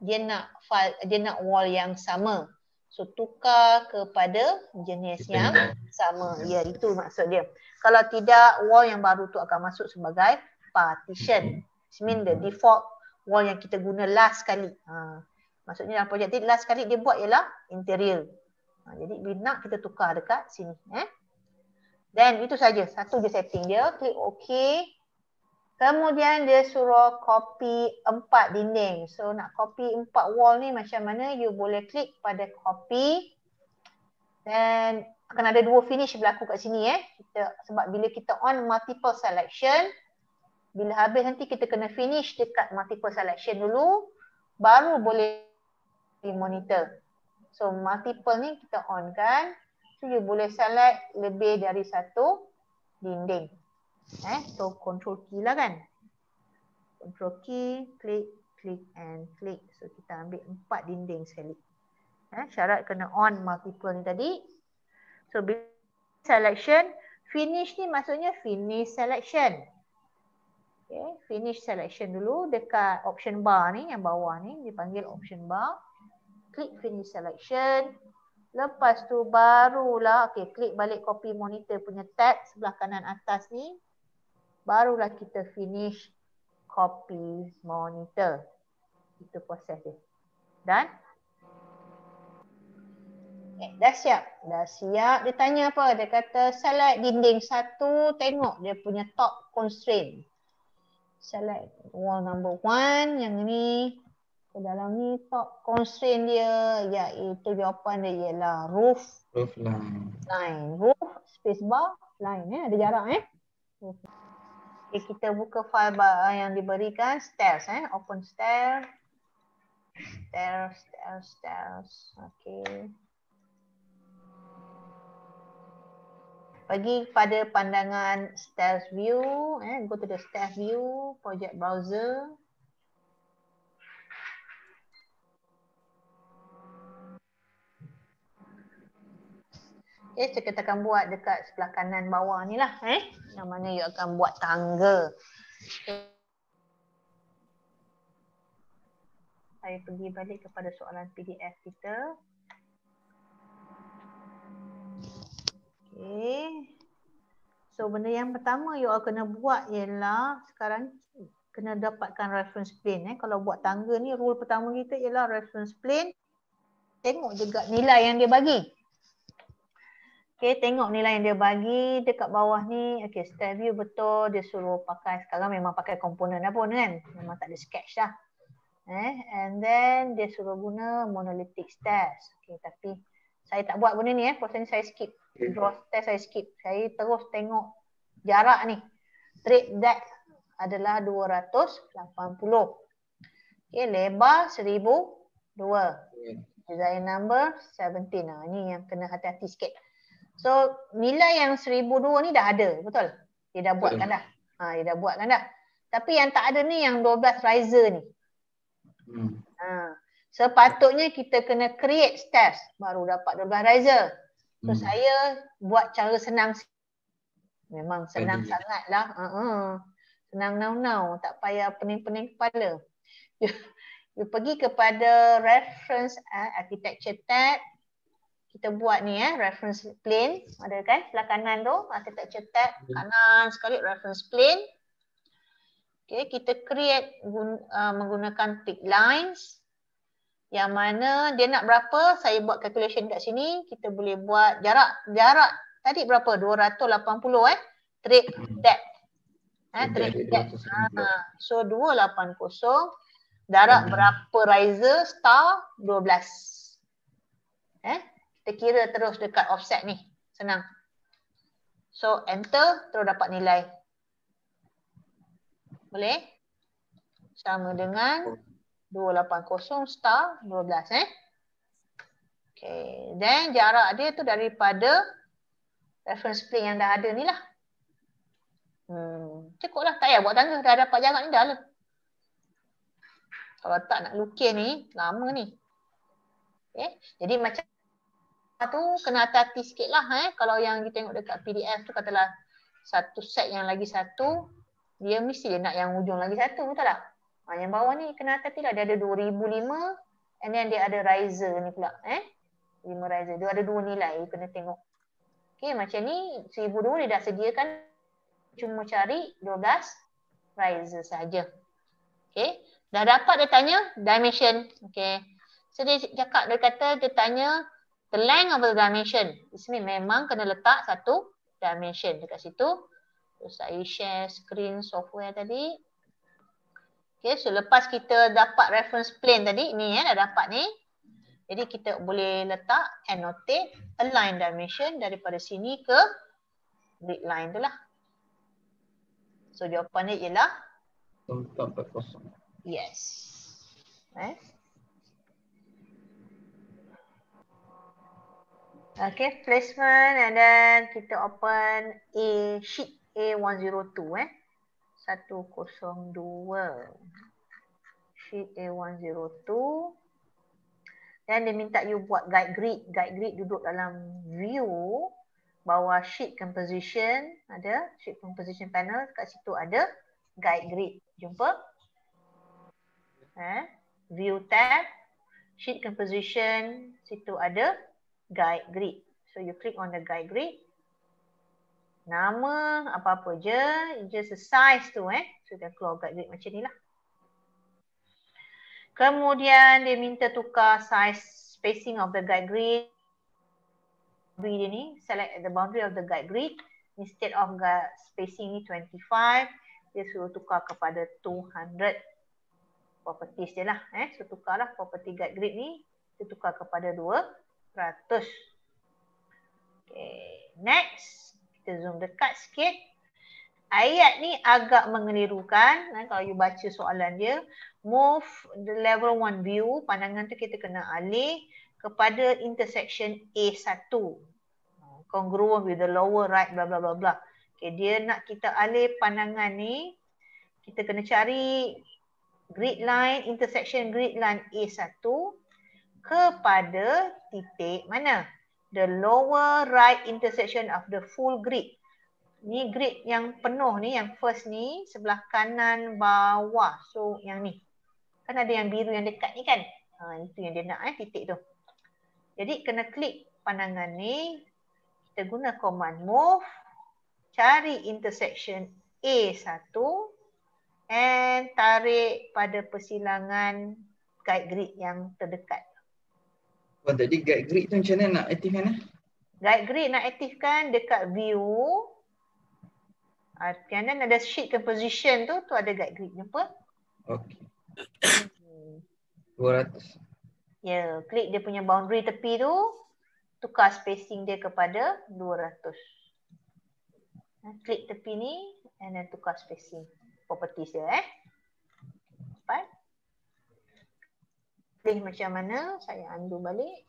dia nak wall yang sama. So tukar kepada jenis yang sama. Ya, itu maksud dia. Kalau tidak, wall yang baru tu akan masuk sebagai partition. Which mean the default wall yang kita guna last kali. Maksudnya dalam projek last kali dia buat ialah interior. Jadi bila nak kita tukar dekat sini. Then itu saja. Satu je setting dia. Klik OK. Kemudian dia suruh copy 4 dinding. So nak copy 4 wall ni macam mana? You boleh klik pada copy. Dan akan ada 2 finish berlaku kat sini. Sebab bila kita on multiple selection. Bila habis nanti kita kena finish dekat multiple selection dulu. Baru boleh monitor. So multiple ni kita on kan. So you boleh select lebih dari 1 dinding. So control key lah kan. Control key, klik, klik and klik. So kita ambil 4 dinding sekali. Syarat kena on multiple ni tadi. So selection, finish ni maksudnya finish selection. Okay, finish selection dulu dekat option bar ni yang bawah ni dipanggil option bar. Klik finish selection. Lepas tu barulah klik balik copy monitor punya tab sebelah kanan atas ni. Barulah kita finish copy monitor. Itu proses dia. Dan dah siap. Dah siap. Dia tanya apa? Dia kata select dinding 1, tengok dia punya top constraint. Select wall number 1 yang ni. Dalam ni top constraint dia iaitu jawapan dia ialah roof line. Roof space bar line ada jarak Okay, kita buka file yang diberikan stairs open stairs. Okay. Pergi pada pandangan stairs view, go to the stairs view, project browser. Okay, so kita akan buat dekat sebelah kanan bawah ni lah. Yang mana you akan buat tangga. Okay. Saya pergi balik kepada soalan PDF kita. Okay. So benda yang pertama you kena buat ialah sekarang kena dapatkan reference plane. Kalau buat tangga ni rule pertama kita ialah reference plane. Tengok juga nilai yang dia bagi. Okay, tengok nilai yang dia bagi dekat bawah ni. Okay, stair view betul. Dia suruh pakai, sekarang memang pakai komponen dah pun kan. Memang tak ada sketch dah. And then dia suruh guna monolithic stairs. Okay, tapi saya tak buat benda ni proses ni saya skip. Draw stairs saya skip. Saya terus tengok jarak ni. Straight depth adalah 280. Okay, lebar 1002. Design number 17. Ini yang kena hati-hati sikit. So nilai yang 1002 ni dah ada, betul? Dia dah buatkan dah. Dia dah buatkan dah. Tapi yang tak ada ni yang 12 riser ni. Sepatutnya kita kena create stairs baru dapat 12 riser. So saya buat cara senang. Memang senang sangat lah. Senang now, tak payah pening-pening kepala. You pergi kepada reference architecture tab. Kita buat ni reference plane. Ada kan sebelah kanan tu, architecture tab. Kanan sekali reference plane. Okay, kita create menggunakan pick lines. Yang mana dia nak berapa, saya buat calculation kat sini. Kita boleh buat jarak tadi berapa? 280 trade depth. Trade depth. So 280 darab berapa riser star 12. Kita kira terus dekat offset ni. Senang. So enter terus dapat nilai. Boleh? Sama dengan 280 star 12 Okay. Then jarak dia tu daripada reference plane yang dah ada ni lah. Cukup lah. Tak payah buat tangga. Dah dapat jarak ni dah lah. Kalau tak nak lukis ni, lama ni. Okay. Jadi macam tu kena hati-hati sikit lah. Kalau yang kita tengok dekat PDF tu katalah satu set yang lagi satu, dia mesti dia nak yang ujung lagi satu, betul tak? Yang bawah ni kena hati-hati lah. Dia ada 2005 and then dia ada riser ni pula. 5 riser. Dia ada 2 nilai. Kena tengok. Okay, macam ni 1002 dia dah sediakan. Cuma cari 12 riser saja. Okay. Dah dapat dia tanya dimension. Okay. So dia cakap, dia kata dia tanya the length of the dimension. Di sini memang kena letak satu dimension dekat situ. Terus saya share screen software tadi. Okay, so lepas kita dapat reference plane tadi, ni dah dapat ni. Jadi kita boleh letak annotate align dimension daripada sini ke grid line tu lah. So jawapan dia ialah 440. yes. Okay, placement and then kita open sheet A102 102. Sheet A102. Dan dia minta you buat guide grid. Guide grid duduk dalam view. Bawah sheet composition. Ada sheet composition panel. Kat situ ada guide grid. Jumpa? View tab. Sheet composition. Situ ada guide grid. So you click on the guide grid. Nama apa-apa je. Just a size tu So dia keluar guide grid macam ni lah. Kemudian dia minta tukar size spacing of the guide grid. Dia ni select the boundary of the guide grid. Instead of spacing ni 25, dia suruh tukar kepada 200. Properties dia lah. So tukarlah property guide grid ni. Dia tukar kepada 200. Okay, next. Kita zoom dekat sikit. Ayat ni agak mengelirukan. Kalau you baca soalan dia. Move the level 1 view. Pandangan tu kita kena alih kepada intersection A1. Congruent with the lower right bla bla bla bla. Okay, dia nak kita alih pandangan ni. Kita kena cari grid line, intersection grid line A1 kepada titik mana? The lower right intersection of the full grid. Ni grid yang penuh ni, yang first ni sebelah kanan bawah. So yang ni. Kan ada yang biru yang dekat ni kan? Itu yang dia nak titik tu. Jadi kena klik pandangan ni. Kita guna command move. Cari intersection A1. And tarik pada persilangan guide grid yang terdekat. Tadi guide grid tu macam mana nak aktifkan? Guide grid nak aktifkan dekat view. Dan ada sheet composition tu ada guide grid. Jumpa? Okey. 200. Ya, klik dia punya boundary tepi tu. Tukar spacing dia kepada 200. Klik tepi ni and then tukar spacing. Properties dia Cepat. Pilih macam mana. Saya undo balik.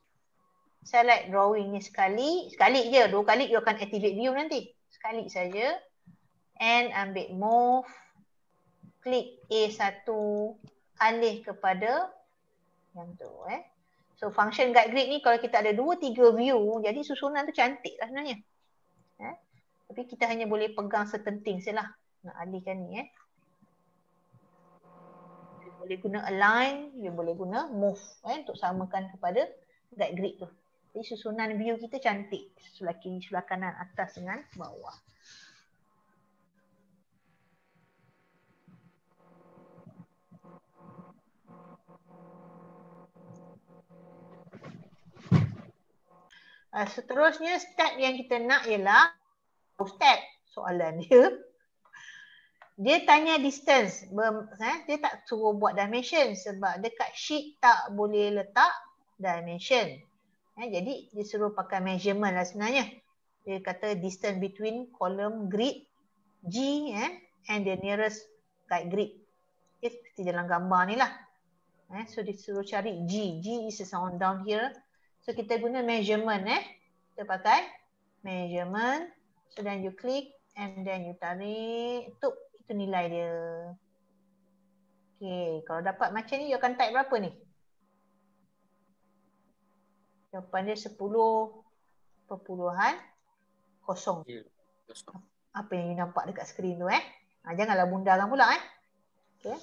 Select drawing ni sekali. Sekali je. 2 kali you akan activate view nanti. Sekali saja. And ambil move. Klik A1. Alih kepada yang tu So function guide grid ni kalau kita ada 2-3 view, jadi susunan tu cantik lah sebenarnya. Tapi kita hanya boleh pegang setenting sajalah nak alihkan ni boleh guna align, you boleh guna move untuk samakan kepada guide grid tu. Jadi susunan view kita cantik, sebelah kiri, sebelah kanan, atas dengan bawah. Seterusnya step yang kita nak ialah step soalan dia. Dia tanya distance, dia tak suruh buat dimension sebab dekat sheet tak boleh letak dimension. Jadi dia suruh pakai measurement lah sebenarnya. Dia kata distance between column grid G and the nearest guide grid. Seperti dalam gambar ni lah. So dia suruh cari G. G is sound down here. So kita guna measurement. Kita pakai measurement. So then you click and then you tarik. Itu nilai dia. Okay, kalau dapat macam ni, you akan type berapa ni? Jawapan dia 10.0. Apa yang you nampak dekat skrin tu Janganlah bundarkan pula Okay.